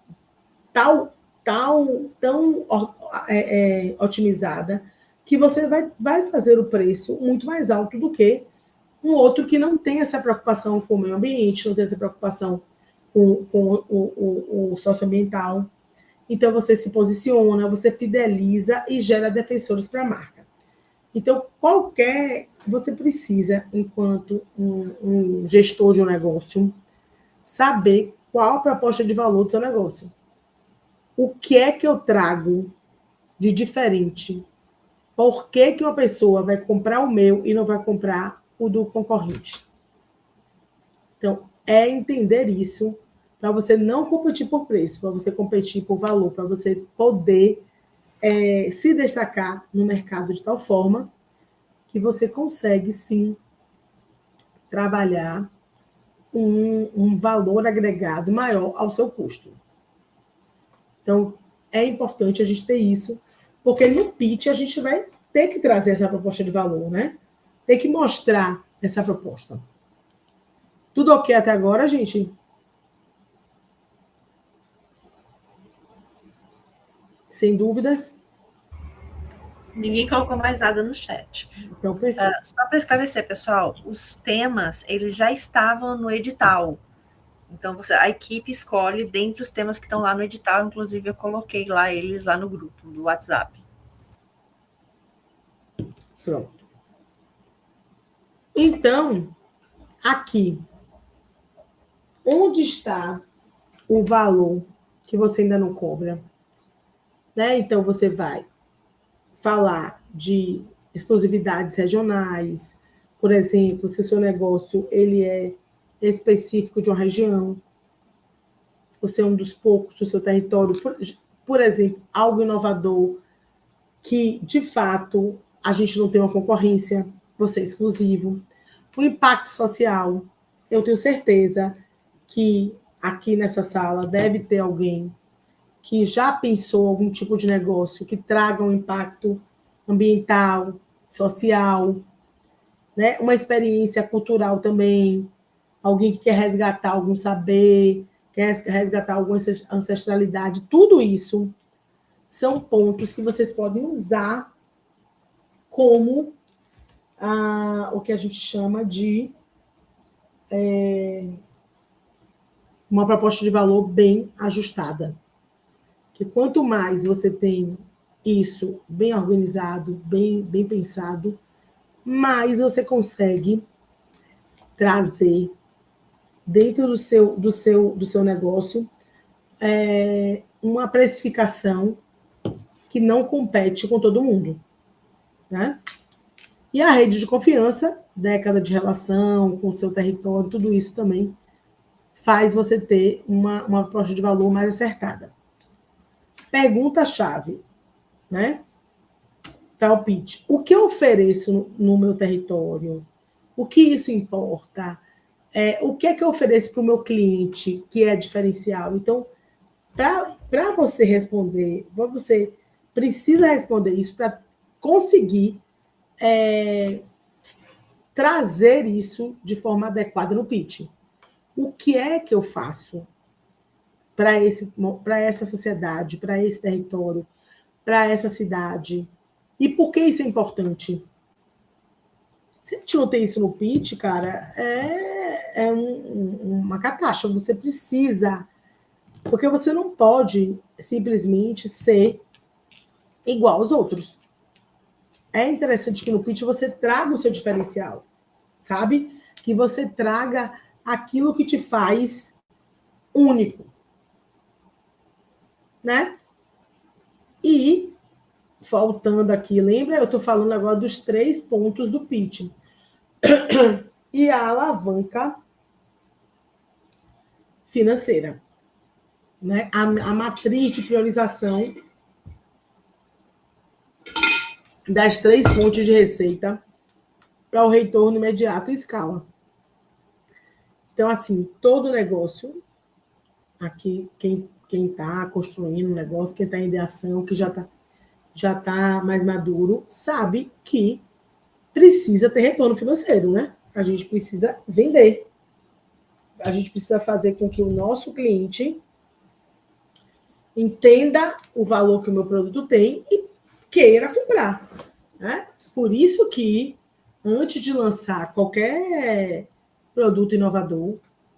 tão otimizada que você vai fazer o preço muito mais alto do que um outro que não tem essa preocupação com o meio ambiente, não tem essa preocupação com o socioambiental. Então, você se posiciona, você fideliza e gera defensores para a marca. Então, você precisa, enquanto um gestor de um negócio, saber qual a proposta de valor do seu negócio. O que é que eu trago de diferente? Por que uma pessoa vai comprar o meu e não vai comprar o do concorrente? Então, é entender isso para você não competir por preço, para você competir por valor, para você poder se destacar no mercado de tal forma que você consegue, sim, trabalhar um valor agregado maior ao seu custo. Então, é importante a gente ter isso, porque no pitch a gente vai ter que trazer essa proposta de valor, né? Tem que mostrar essa proposta. Tudo ok até agora, gente? Sem dúvidas? Ninguém colocou mais nada no chat. Então, perfeito. Só para esclarecer, pessoal, os temas, eles já estavam no edital. Então, a equipe escolhe dentre os temas que estão lá no edital, inclusive eu coloquei eles lá no grupo do WhatsApp. Pronto. Então, aqui, onde está o valor que você ainda não cobra? Né? Então, você vai falar de exclusividades regionais, por exemplo, se o seu negócio ele é específico de uma região, você é um dos poucos do seu território, por exemplo, algo inovador que, de fato, a gente não tem uma concorrência, você é exclusivo. O impacto social, eu tenho certeza que aqui nessa sala deve ter alguém que já pensou algum tipo de negócio que traga um impacto ambiental, social, né? Uma experiência cultural também, alguém que quer resgatar algum saber, quer resgatar alguma ancestralidade, tudo isso são pontos que vocês podem usar como o que a gente chama de uma proposta de valor bem ajustada. Que quanto mais você tem isso bem organizado, bem pensado, mais você consegue trazer dentro do seu negócio uma precificação que não compete com todo mundo, né? E a rede de confiança, década de relação com o seu território, tudo isso também faz você ter uma proposta de valor mais acertada. Pergunta-chave, né? Para o pitch. O que eu ofereço no meu território? O que isso importa? O que é que eu ofereço para o meu cliente que é diferencial? Então, para você responder, você precisa responder isso para conseguir trazer isso de forma adequada no pitch. O que é que eu faço para essa sociedade, para esse território, para essa cidade? E por que isso é importante? Se a gente não tem isso no pitch, cara, uma catástrofe. Você precisa, porque você não pode simplesmente ser igual aos outros. É interessante que no pitch você traga o seu diferencial, sabe? Que você traga aquilo que te faz único, né? E, faltando aqui, lembra? Eu estou falando agora dos 3 pontos do pitch. E a alavanca financeira, né? A matriz de priorização das 3 fontes de receita para o retorno imediato e escala. Então, assim, todo negócio, aqui, quem está construindo um negócio, quem está em ideação, que já tá mais maduro, sabe que precisa ter retorno financeiro, né? A gente precisa vender. A gente precisa fazer com que o nosso cliente entenda o valor que o meu produto tem e queira comprar, né? Por isso que, antes de lançar qualquer produto inovador,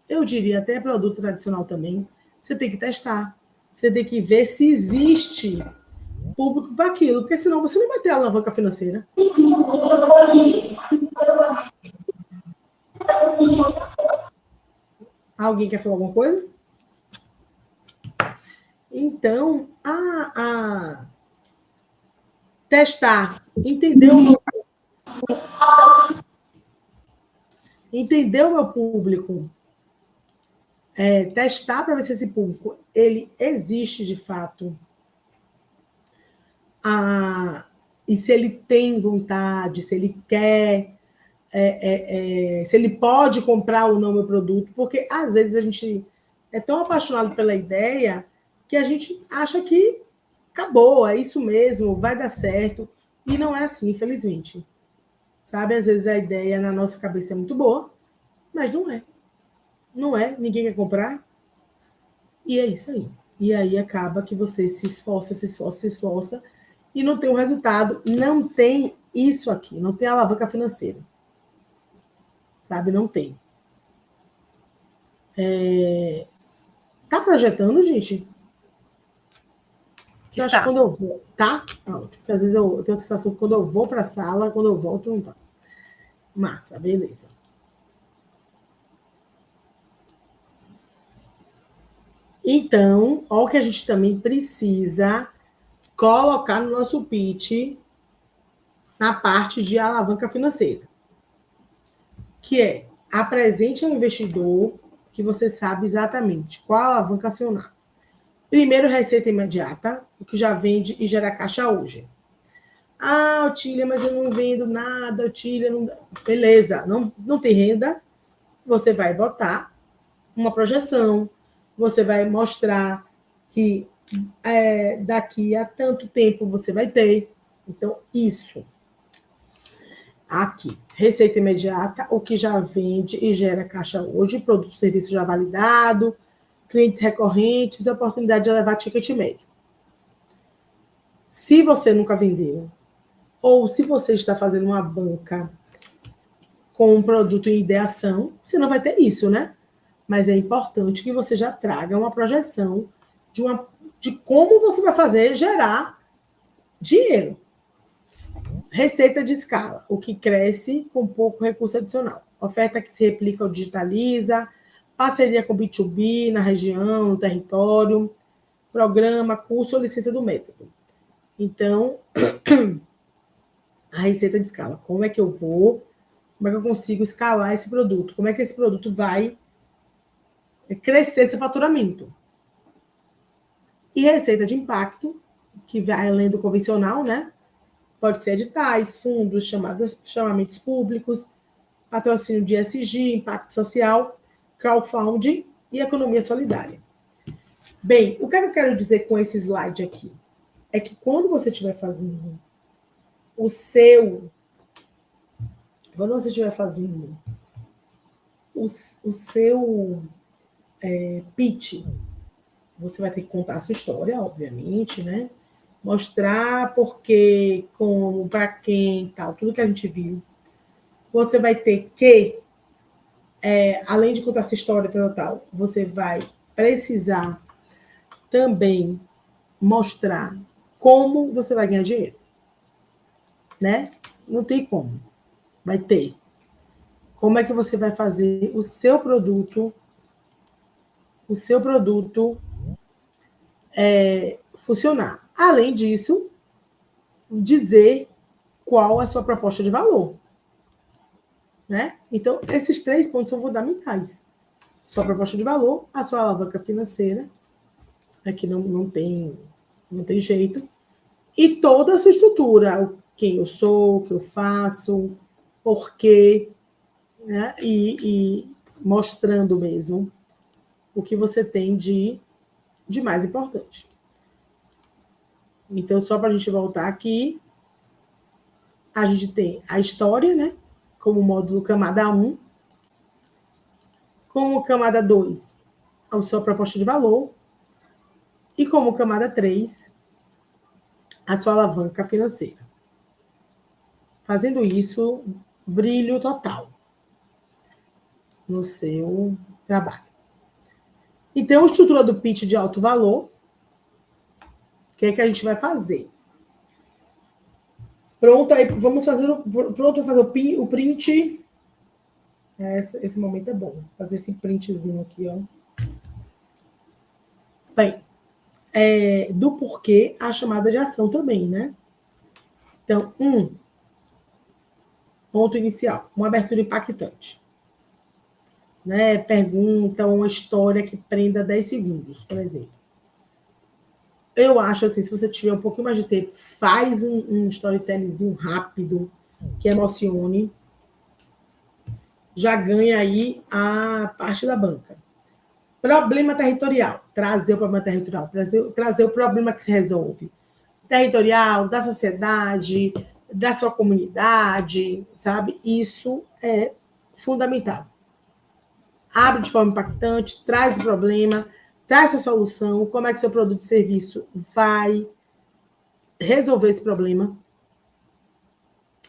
eu diria até produto tradicional também, você tem que testar. Você tem que ver se existe público para aquilo, porque senão você não vai ter alavanca financeira. Alguém quer falar alguma coisa? Então, testar, entender o meu público, testar para ver se esse público ele existe de fato, e se ele tem vontade, se ele quer, se ele pode comprar ou não meu produto, porque às vezes a gente é tão apaixonado pela ideia que a gente acha que acabou, é isso mesmo, vai dar certo, e não é assim, infelizmente. Sabe, às vezes a ideia na nossa cabeça é muito boa, mas não é. Não é, ninguém quer comprar, e é isso aí. E aí acaba que você se esforça, e não tem um resultado, não tem isso aqui, não tem alavanca financeira. Sabe, não tem. Tá projetando, gente? Eu acho que quando eu vou, tá? Porque às vezes eu tenho a sensação que quando eu vou para a sala, quando eu volto, não tá. Massa, beleza. Então, olha o que a gente também precisa colocar no nosso pitch na parte de alavanca financeira, que é apresente ao investidor que você sabe exatamente qual alavanca acionar. Primeiro, receita imediata, o que já vende e gera caixa hoje. Otília, mas eu não vendo nada, Otília, não... Beleza, não tem renda, você vai botar uma projeção, Você vai mostrar que daqui a tanto tempo você vai ter. Então, isso. Aqui, receita imediata, o que já vende e gera caixa hoje, produto e serviço já validado, clientes recorrentes, oportunidade de elevar ticket médio. Se você nunca vendeu, ou se você está fazendo uma banca com um produto em ideação, você não vai ter isso, né? Mas é importante que você já traga uma projeção de como você vai fazer gerar dinheiro. Receita de escala, o que cresce com pouco recurso adicional. Oferta que se replica ou digitaliza, parceria com B2B na região, no território, programa, curso ou licença do método. Então, a receita de escala, como é que eu consigo escalar esse produto? Como é que esse produto vai crescer esse faturamento? E receita de impacto, que vai além do convencional, né? Pode ser editais, fundos, chamamentos públicos, patrocínio de ESG, impacto social, crowdfunding e economia solidária. Bem, o que eu quero dizer com esse slide aqui? É que quando você estiver fazendo o seu pitch, você vai ter que contar a sua história, obviamente, né? Mostrar por quê, como, para quem, tal, tudo que a gente viu. Você vai ter que, além de contar essa história, tal, você vai precisar também mostrar como você vai ganhar dinheiro. Né? Não tem como. Vai ter. Como é que você vai fazer o seu produto funcionar. Além disso, dizer qual a sua proposta de valor. Né? Então, esses 3 pontos são fundamentais. Sua proposta de valor, a sua alavanca financeira, aqui não tem jeito, e toda a sua estrutura, quem eu sou, o que eu faço, por quê, né? E mostrando mesmo o que você tem de mais importante. Então, só para a gente voltar aqui, a gente tem a história, né? Como módulo camada 1. Como camada 2, a sua proposta de valor. E como camada 3, a sua alavanca financeira. Fazendo isso, brilho total no seu trabalho. Então, a estrutura do pitch de alto valor, o que é que a gente vai fazer? Pronto, aí vamos fazer o print. Esse momento é bom. Fazer esse printzinho aqui, ó. Bem, do porquê a chamada de ação também, né? Então, ponto inicial, uma abertura impactante. Né? Pergunta uma história que prenda 10 segundos, por exemplo. Eu acho assim, se você tiver um pouquinho mais de tempo, faz um storytellingzinho rápido, que emocione. Já ganha aí a parte da banca. Problema territorial. Trazer o problema territorial. Trazer o problema que se resolve. Territorial, da sociedade, da sua comunidade, sabe? Isso é fundamental. Abre de forma impactante, traz o problema, traz a solução, como é que seu produto e serviço vai resolver esse problema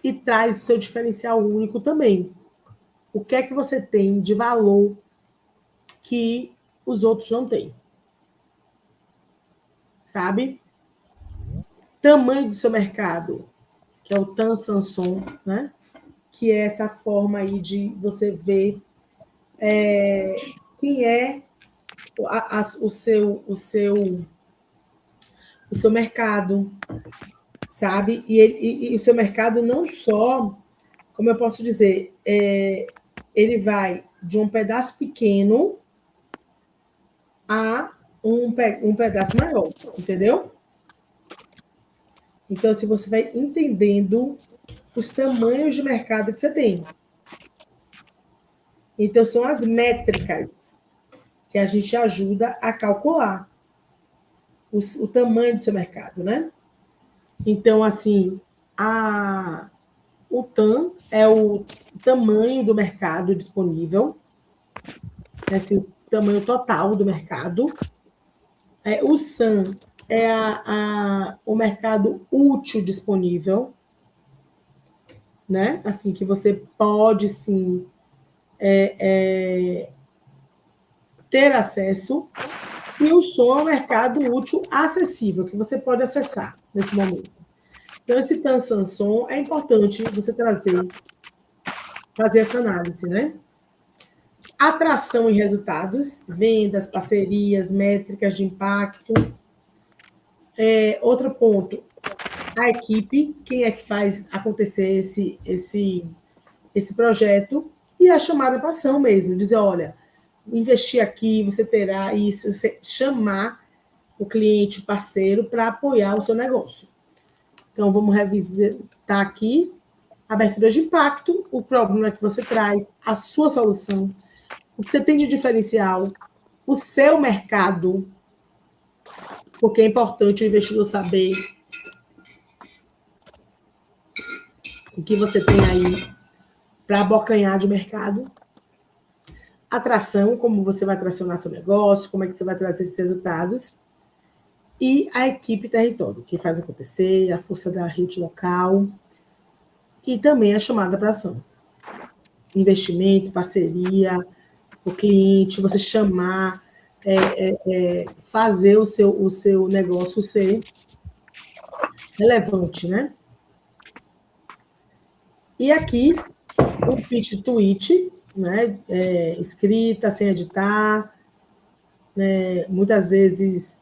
e traz o seu diferencial único também. O que é que você tem de valor que os outros não têm? Sabe? Tamanho do seu mercado, que é o TAM Samsung, né? Que é essa forma aí de você ver quem é o seu mercado, sabe? E o seu mercado não só, como eu posso dizer, ele vai de um pedaço pequeno a um pedaço maior, entendeu? Então, se você vai entendendo os tamanhos de mercado que você tem. Então, são as métricas que a gente ajuda a calcular o tamanho do seu mercado, né? Então, assim, o TAM é o tamanho do mercado disponível, assim, o tamanho total do mercado. O SAM é o mercado útil disponível, né? Assim, que você pode, sim, ter acesso. E o SOM é o mercado útil acessível, que você pode acessar nesse momento. Então, esse TAM, SAM, SOM é importante você fazer essa análise, né? Atração e resultados, vendas, parcerias, métricas de impacto. Outro ponto, a equipe, quem é que faz acontecer esse projeto, e a chamada para ação mesmo, dizer, olha, investir aqui, você terá isso, você chamar o cliente, o parceiro, para apoiar o seu negócio. Então, vamos revisitar aqui, abertura de impacto, o problema que você traz, a sua solução, o que você tem de diferencial, o seu mercado, porque é importante o investidor saber o que você tem aí para abocanhar de mercado. Atração, como você vai tracionar seu negócio, como é que você vai trazer esses resultados. E a equipe território, que faz acontecer, a força da rede local e também a chamada para ação. Investimento, parceria, o cliente, você chamar, fazer o seu negócio ser relevante, né? E aqui, o pitch tweet, né? Escrita, sem editar, né? Muitas vezes,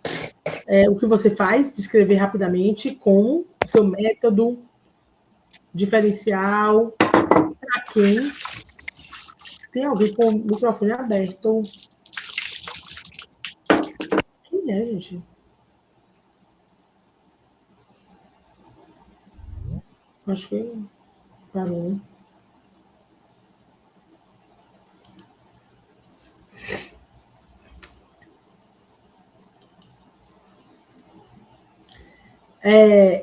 o que você faz, descrever rapidamente como o seu método, diferencial, para quem. Tem alguém com o microfone aberto. Quem é, gente? Acho que parou.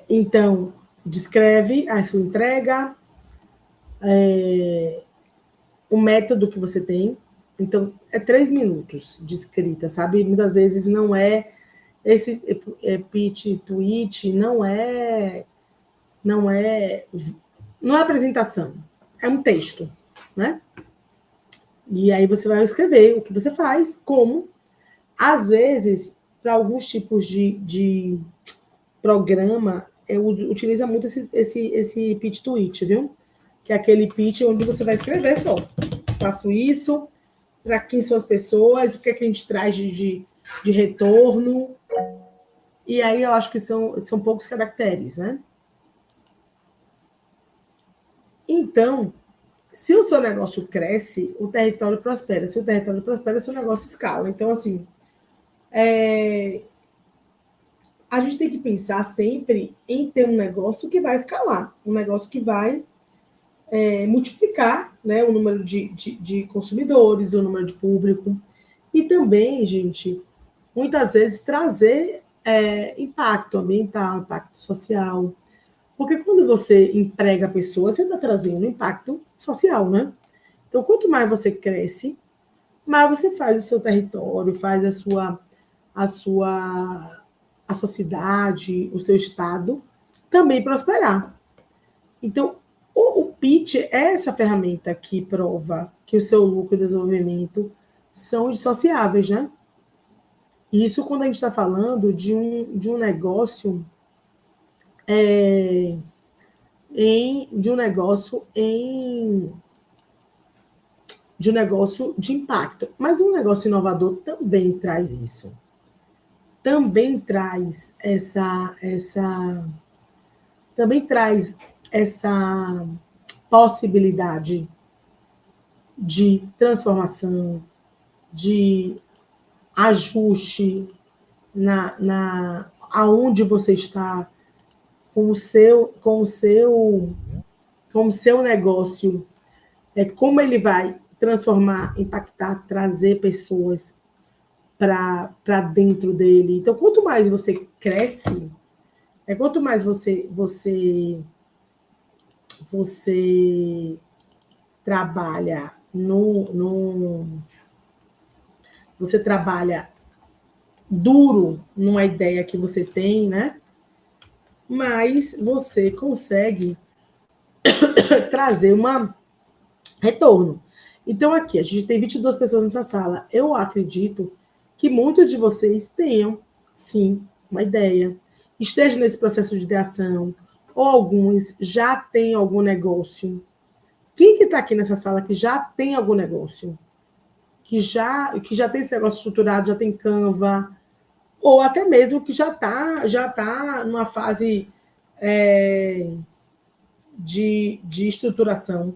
Então, descreve a sua entrega, o método que você tem. Então, 3 minutos de escrita, sabe? Muitas vezes não é esse pitch, tweet, não é apresentação, é um texto, né? E aí você vai escrever o que você faz, como, às vezes, para alguns tipos de programa, utiliza muito esse pitch tweet, viu? Que é aquele pitch onde você vai escrever só. Faço isso, para quem são as pessoas, o que é que a gente traz de retorno. E aí eu acho que são poucos caracteres, né? Então, se o seu negócio cresce, o território prospera. Se o território prospera, seu negócio escala. Então, assim, a gente tem que pensar sempre em ter um negócio que vai escalar, um negócio que vai multiplicar, né, o número de consumidores, o número de público. E também, gente, muitas vezes trazer impacto ambiental, impacto social. Porque quando você emprega pessoas, você está trazendo impacto social, né? Então, quanto mais você cresce, mais você faz o seu território, faz a sua cidade, o seu estado também prosperar. Então, o pitch é essa ferramenta que prova que o seu lucro e desenvolvimento são indissociáveis, né? E isso quando a gente está falando de um negócio de impacto. Mas um negócio inovador também traz isso. Também traz essa possibilidade de transformação, de ajuste aonde você está com o seu negócio, como ele vai transformar, impactar, trazer pessoas para dentro dele. Então, quanto mais você cresce, quanto mais você trabalha você trabalha duro numa ideia que você tem, né? Mas você consegue trazer um retorno. Então, aqui, a gente tem 22 pessoas nessa sala. Eu acredito que muitos de vocês tenham, sim, uma ideia. Esteja nesse processo de ideação, ou alguns já têm algum negócio. Quem que está aqui nessa sala que já tem algum negócio? Que já tem esse negócio estruturado, já tem Canva, ou até mesmo que já tá numa fase de estruturação.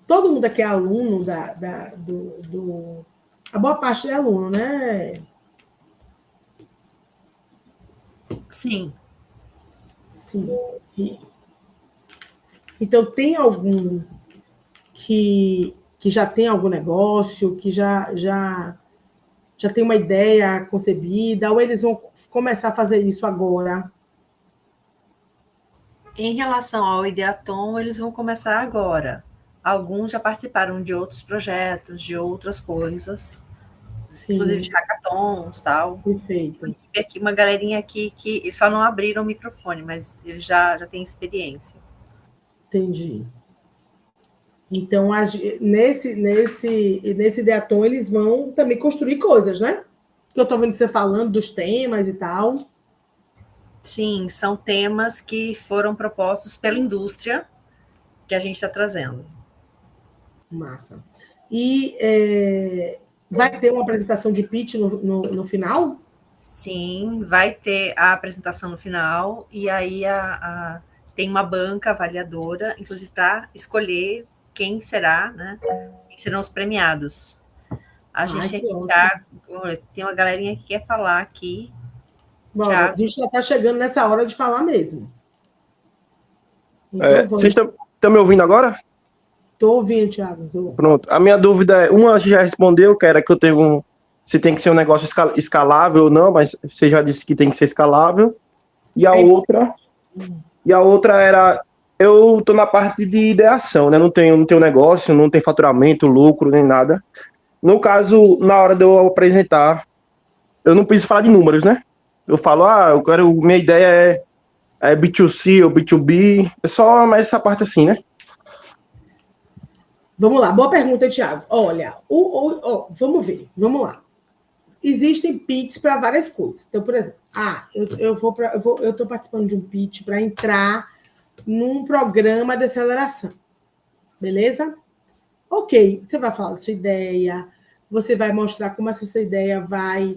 Todo mundo aqui é aluno a boa parte é aluno, né? Sim. Sim. Então, tem algum que já tem algum negócio, que já tem uma ideia concebida, ou eles vão começar a fazer isso agora? Em relação ao Ideatom, eles vão começar agora. Alguns já participaram de outros projetos, de outras coisas, Sim. Inclusive de hackathons e tal. Perfeito. Aqui, uma galerinha aqui que eles só não abriram o microfone, mas eles já têm experiência. Entendi. Então, nesse Ideatom, eles vão também construir coisas, né? Que eu estou vendo você falando dos temas e tal. Sim, são temas que foram propostos pela indústria que a gente está trazendo. Massa. E vai ter uma apresentação de pitch no final? Sim, vai ter a apresentação no final, e aí tem uma banca avaliadora, inclusive para escolher quem será, né? Quem serão os premiados. A gente tem que entrar. Tem uma galerinha que quer falar aqui. Bom, a gente já está chegando nessa hora de falar mesmo. Então, vocês estão me ouvindo agora? Estou ouvindo, Thiago. Pronto. A minha dúvida é, a gente já respondeu, que era que eu tenho se tem que ser um negócio escalável ou não, mas você já disse que tem que ser escalável. E a outra era, eu estou na parte de ideação, né? Não tenho negócio, não tem faturamento, lucro, nem nada. No caso, na hora de eu apresentar, eu não preciso falar de números, né? Eu falo, minha ideia é B2C ou B2B, é só mais essa parte assim, né? Vamos lá, boa pergunta, Thiago. Olha, vamos ver, vamos lá. Existem pitches para várias coisas. Então, por exemplo, eu estou participando de um pitch para entrar num programa de aceleração. Beleza? Ok, você vai falar da sua ideia, você vai mostrar como essa sua ideia vai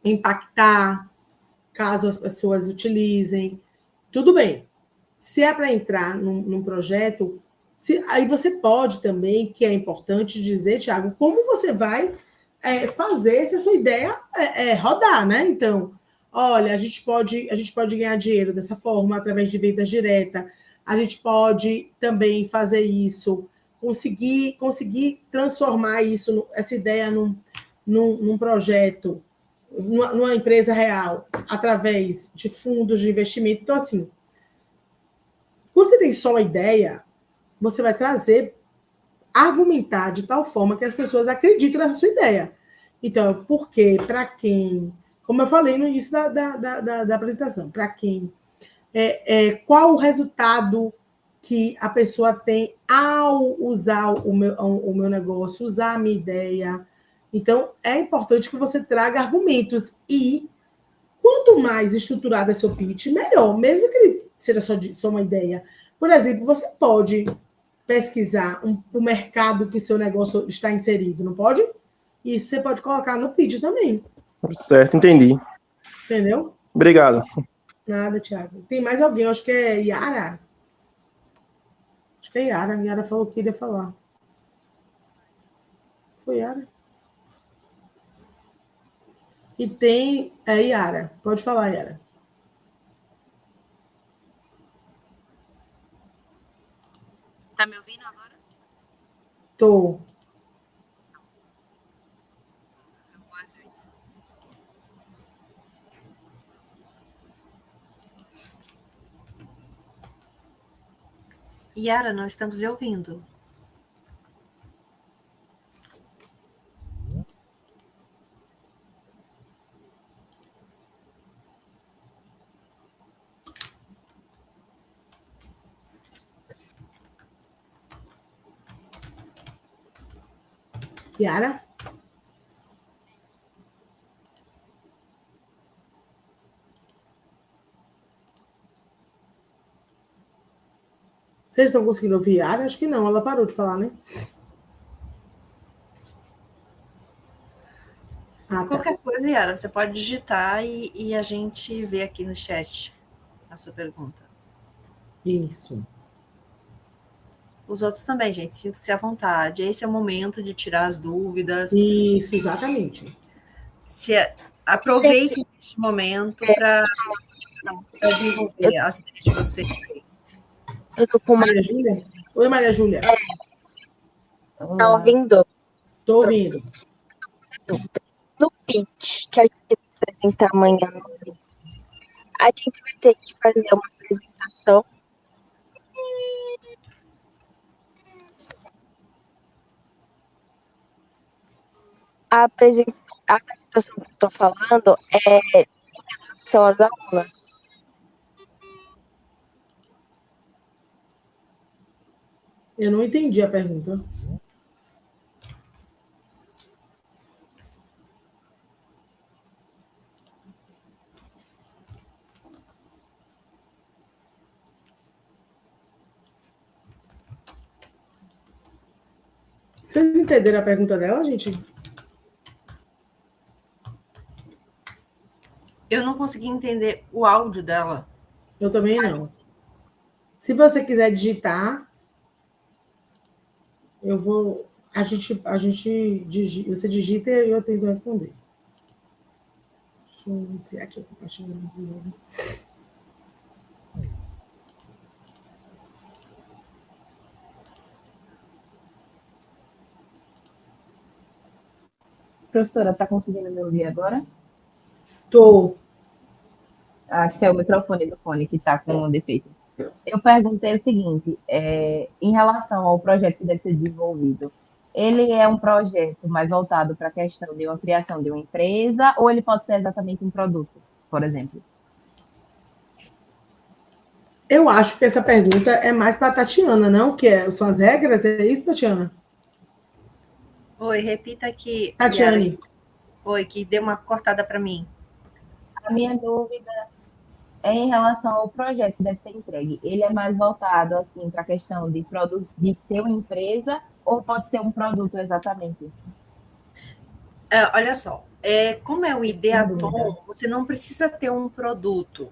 impactar caso as pessoas utilizem. Tudo bem. Se é para entrar num projeto, aí você pode também, que é importante dizer, Thiago, como você vai fazer se a sua ideia rodar, né? Então, olha, a gente pode ganhar dinheiro dessa forma, através de vendas diretas. A gente pode também fazer isso, conseguir transformar essa ideia num projeto, numa empresa real, através de fundos de investimento. Então, assim, quando você tem só uma ideia, você vai argumentar de tal forma que as pessoas acreditem nessa sua ideia. Então, porque, para quem, como eu falei no início da apresentação, para quem, qual o resultado que a pessoa tem ao usar o meu negócio, usar a minha ideia. Então, é importante que você traga argumentos. E quanto mais estruturado é seu pitch, melhor, mesmo que ele seja só uma ideia. Por exemplo, você pode pesquisar o mercado que o seu negócio está inserido, não pode? Isso você pode colocar no pitch também. Certo, entendi. Entendeu? Obrigado. Nada, Thiago. Tem mais alguém? Eu acho que é Yara. Acho que é Yara. Yara falou que queria falar. Foi Yara? E tem Yara. Pode falar, Yara. Tá me ouvindo agora? Tô. Yara, não estamos lhe ouvindo. Yara? Vocês estão conseguindo ouvir Yara? Acho que não, ela parou de falar, né? Ah, tá. Qualquer coisa, Yara, você pode digitar e a gente vê aqui no chat a sua pergunta. Isso. Os outros também, gente, sinta-se à vontade. Esse é o momento de tirar as dúvidas. Isso, exatamente. Aproveite este momento para desenvolver as ideias de vocês. Eu tô com uma... Maria Júlia? Oi, Maria Júlia. Tá ouvindo? Tô ouvindo. No pitch que a gente vai apresentar amanhã, a gente vai ter que fazer uma apresentação. A apresentação que eu tô falando são as alunas. Eu não entendi a pergunta. Vocês entenderam a pergunta dela, gente? Eu não consegui entender o áudio dela. Eu também não. Se você quiser digitar, eu vou. Você digita e eu tento responder. Deixa eu iniciar aqui, compartilhando de novo. Professora, está conseguindo me ouvir agora? Tô. Acho que é o microfone do fone que está com um defeito. Eu perguntei o seguinte, em relação ao projeto que deve ser desenvolvido, ele é um projeto mais voltado para a questão de uma criação de uma empresa ou ele pode ser exatamente um produto, por exemplo? Eu acho que essa pergunta é mais para a Tatiana, não? São as regras? É isso, Tatiana? Oi, repita aqui. Tatiane. Oi, que deu uma cortada para mim. A minha dúvida é em relação ao projeto que deve ser entregue. Ele é mais voltado assim para a questão de ter uma empresa ou pode ser um produto exatamente? Olha só, como é o Ideatom, você não precisa ter um produto,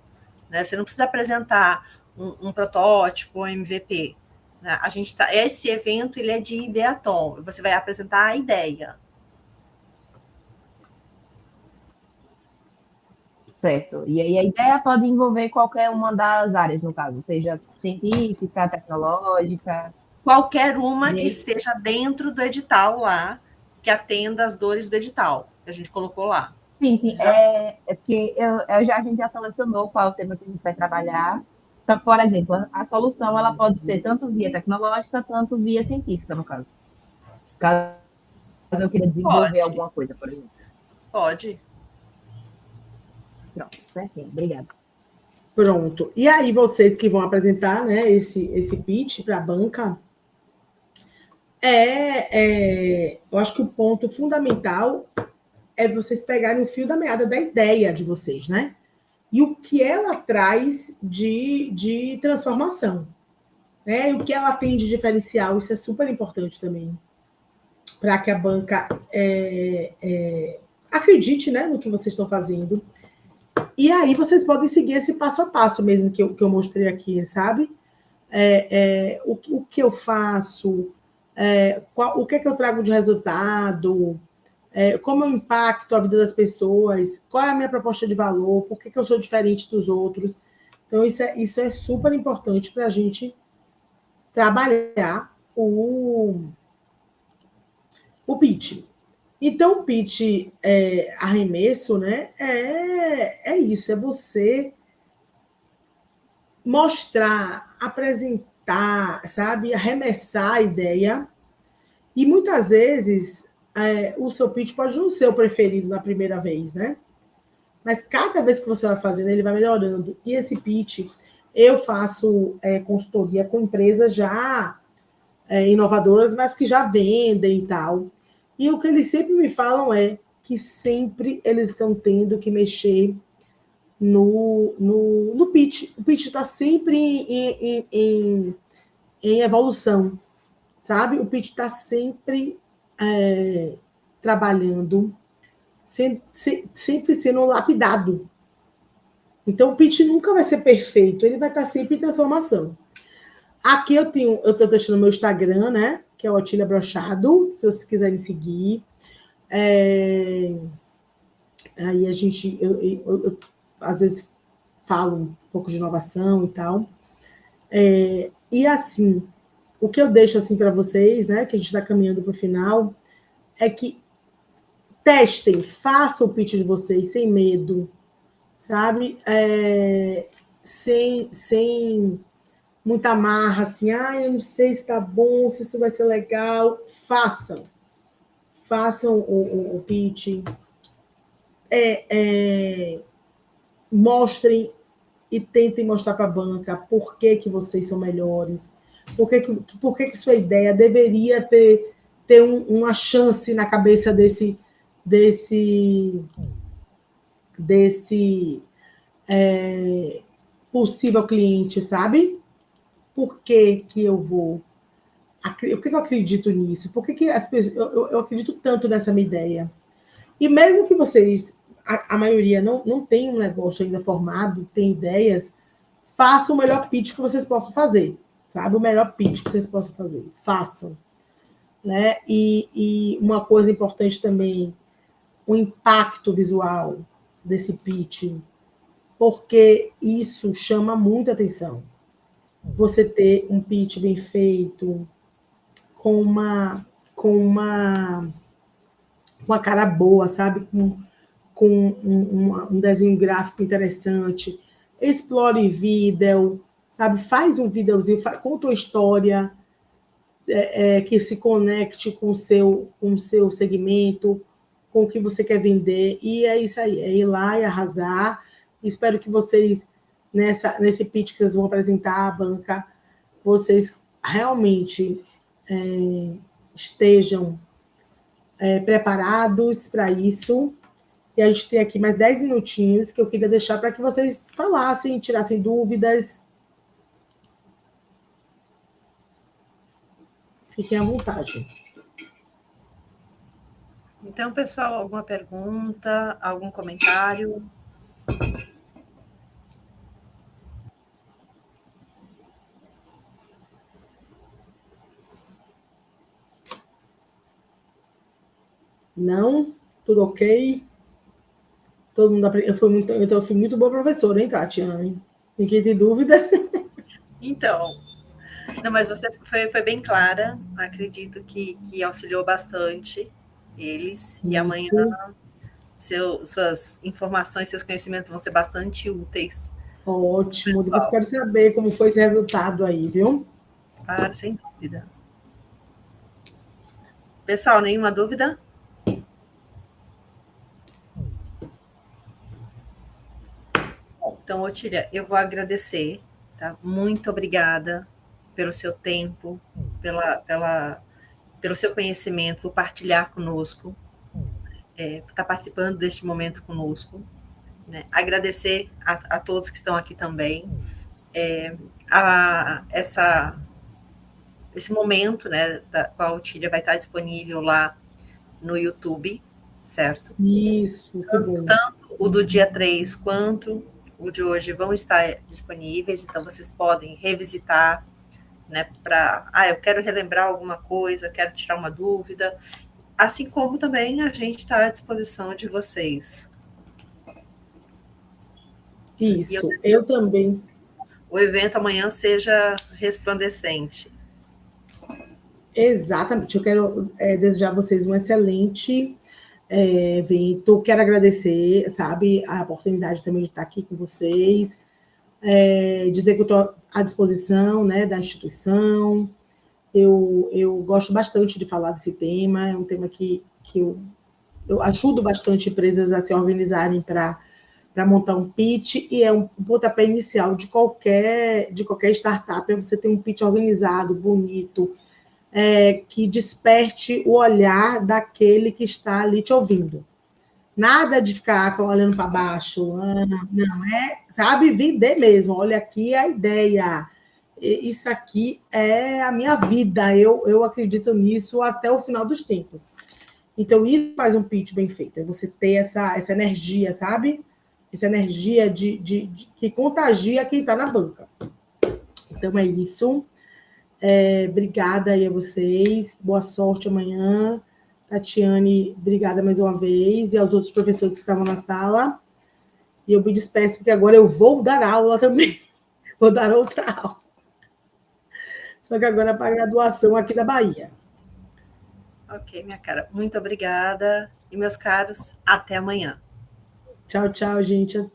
né? Você não precisa apresentar um protótipo, um MVP. Né? Esse evento ele é de Ideatom, você vai apresentar a ideia. Certo. E aí a ideia pode envolver qualquer uma das áreas, no caso, seja científica, tecnológica. Qualquer uma que esteja dentro do edital lá, que atenda às dores do edital, que a gente colocou lá. Sim, sim. Porque a gente já selecionou qual é o tema que a gente vai trabalhar. Só que, por exemplo, a solução ela pode ser tanto via tecnológica, tanto via científica, no caso. Caso eu queira desenvolver alguma coisa, por exemplo. Pode. Pronto, certinho. Obrigada. Pronto. E aí, vocês que vão apresentar, né, esse pitch para a banca, eu acho que o ponto fundamental é vocês pegarem o fio da meada da ideia de vocês, né? E o que ela traz de transformação, né? E o que ela tem de diferencial, isso é super importante também, para que a banca acredite, né, no que vocês estão fazendo. E aí vocês podem seguir esse passo a passo mesmo que eu mostrei aqui, sabe? O que eu faço, o que é que eu trago de resultado, como eu impacto a vida das pessoas, qual é a minha proposta de valor, por que eu sou diferente dos outros. Então, isso é super importante para a gente trabalhar o o pitch. Então, o pitch arremesso, né? É isso, é você mostrar, apresentar, sabe? Arremessar a ideia. E muitas vezes o seu pitch pode não ser o preferido na primeira vez, né? Mas cada vez que você vai fazendo, ele vai melhorando. E esse pitch, eu faço consultoria com empresas já inovadoras, mas que já vendem e tal. E o que eles sempre me falam é que sempre eles estão tendo que mexer no pitch. O pitch está sempre em evolução, sabe? O pitch está sempre trabalhando, sempre sendo lapidado. Então, o pitch nunca vai ser perfeito, ele vai estar sempre em transformação. Aqui eu estou deixando meu Instagram, né? Que é o Otília Brochado, se vocês quiserem seguir. Aí a gente, eu às vezes falo um pouco de inovação e tal. E assim, o que eu deixo assim para vocês, né? Que a gente está caminhando para o final, é que testem, façam o pitch de vocês sem medo, sabe? Sem muita amarra, assim, eu não sei se está bom, se isso vai ser legal. Façam o pitch. Mostrem e tentem mostrar para a banca por que vocês são melhores, por que sua ideia deveria ter uma chance na cabeça desse possível cliente, sabe? Por que eu vou? O que eu acredito nisso? Por que as pessoas, eu acredito tanto nessa minha ideia? E mesmo que vocês, a maioria não tem um negócio ainda formado, tem ideias, façam o melhor pitch que vocês possam fazer, sabe? O melhor pitch que vocês possam fazer. Façam. Né? E uma coisa importante também, o impacto visual desse pitch, porque isso chama muita atenção. Você ter um pitch bem feito, com uma cara boa, sabe? Com um desenho gráfico interessante. Explore vídeo, sabe? Faz um videozinho, conta uma história que se conecte com o seu segmento, com o que você quer vender. E é isso aí, é ir lá e arrasar. Espero que vocês, nesse pitch que vocês vão apresentar à banca, vocês realmente estejam preparados para isso. E a gente tem aqui mais 10 minutinhos que eu queria deixar para que vocês falassem, tirassem dúvidas. Fiquem à vontade. Então, pessoal, alguma pergunta, algum comentário? Não? Tudo ok? Todo mundo eu fui muito boa professora, hein, Tatiana? Ninguém tem dúvidas? Então, não, mas você foi bem clara, acredito que auxiliou bastante eles, e amanhã suas informações, seus conhecimentos vão ser bastante úteis. Ótimo, depois quero saber como foi esse resultado aí, viu? Claro, sem dúvida. Pessoal, nenhuma dúvida? Então, Otília, eu vou agradecer, tá? Muito obrigada pelo seu tempo, pelo seu conhecimento, por partilhar conosco, por estar participando deste momento conosco. Né? Agradecer a todos que estão aqui também, esse momento, né, da qual a Otília vai estar disponível lá no YouTube, certo? Isso, tanto o do dia 3 quanto o de hoje vão estar disponíveis, então vocês podem revisitar, né, eu quero relembrar alguma coisa, quero tirar uma dúvida, assim como também a gente está à disposição de vocês. Isso, eu também. O evento amanhã seja resplandecente. Exatamente. Eu quero desejar a vocês um excelente evento. Quero agradecer, sabe, a oportunidade também de estar aqui com vocês. Dizer que eu estou à disposição, né, da instituição. Eu gosto bastante de falar desse tema. É um tema que eu ajudo bastante empresas a se organizarem para montar um pitch, e é um pontapé inicial de qualquer startup, é você ter um pitch organizado, bonito, que desperte o olhar daquele que está ali te ouvindo. Nada de ficar olhando para baixo, não, sabe, vender mesmo. Olha, aqui a ideia, isso aqui é a minha vida, eu acredito nisso até o final dos tempos. Então, isso faz um pitch bem feito, é você ter essa energia, sabe? Essa energia que contagia quem está na banca. Então, é isso. Obrigada aí a vocês. Boa sorte amanhã. Tatiane, obrigada mais uma vez. E aos outros professores que estavam na sala. E eu me despeço, porque agora eu vou dar aula também. Vou dar outra aula. Só que agora é para a graduação aqui da Bahia. Ok, minha cara. Muito obrigada. E, meus caros, até amanhã. Tchau, tchau, gente.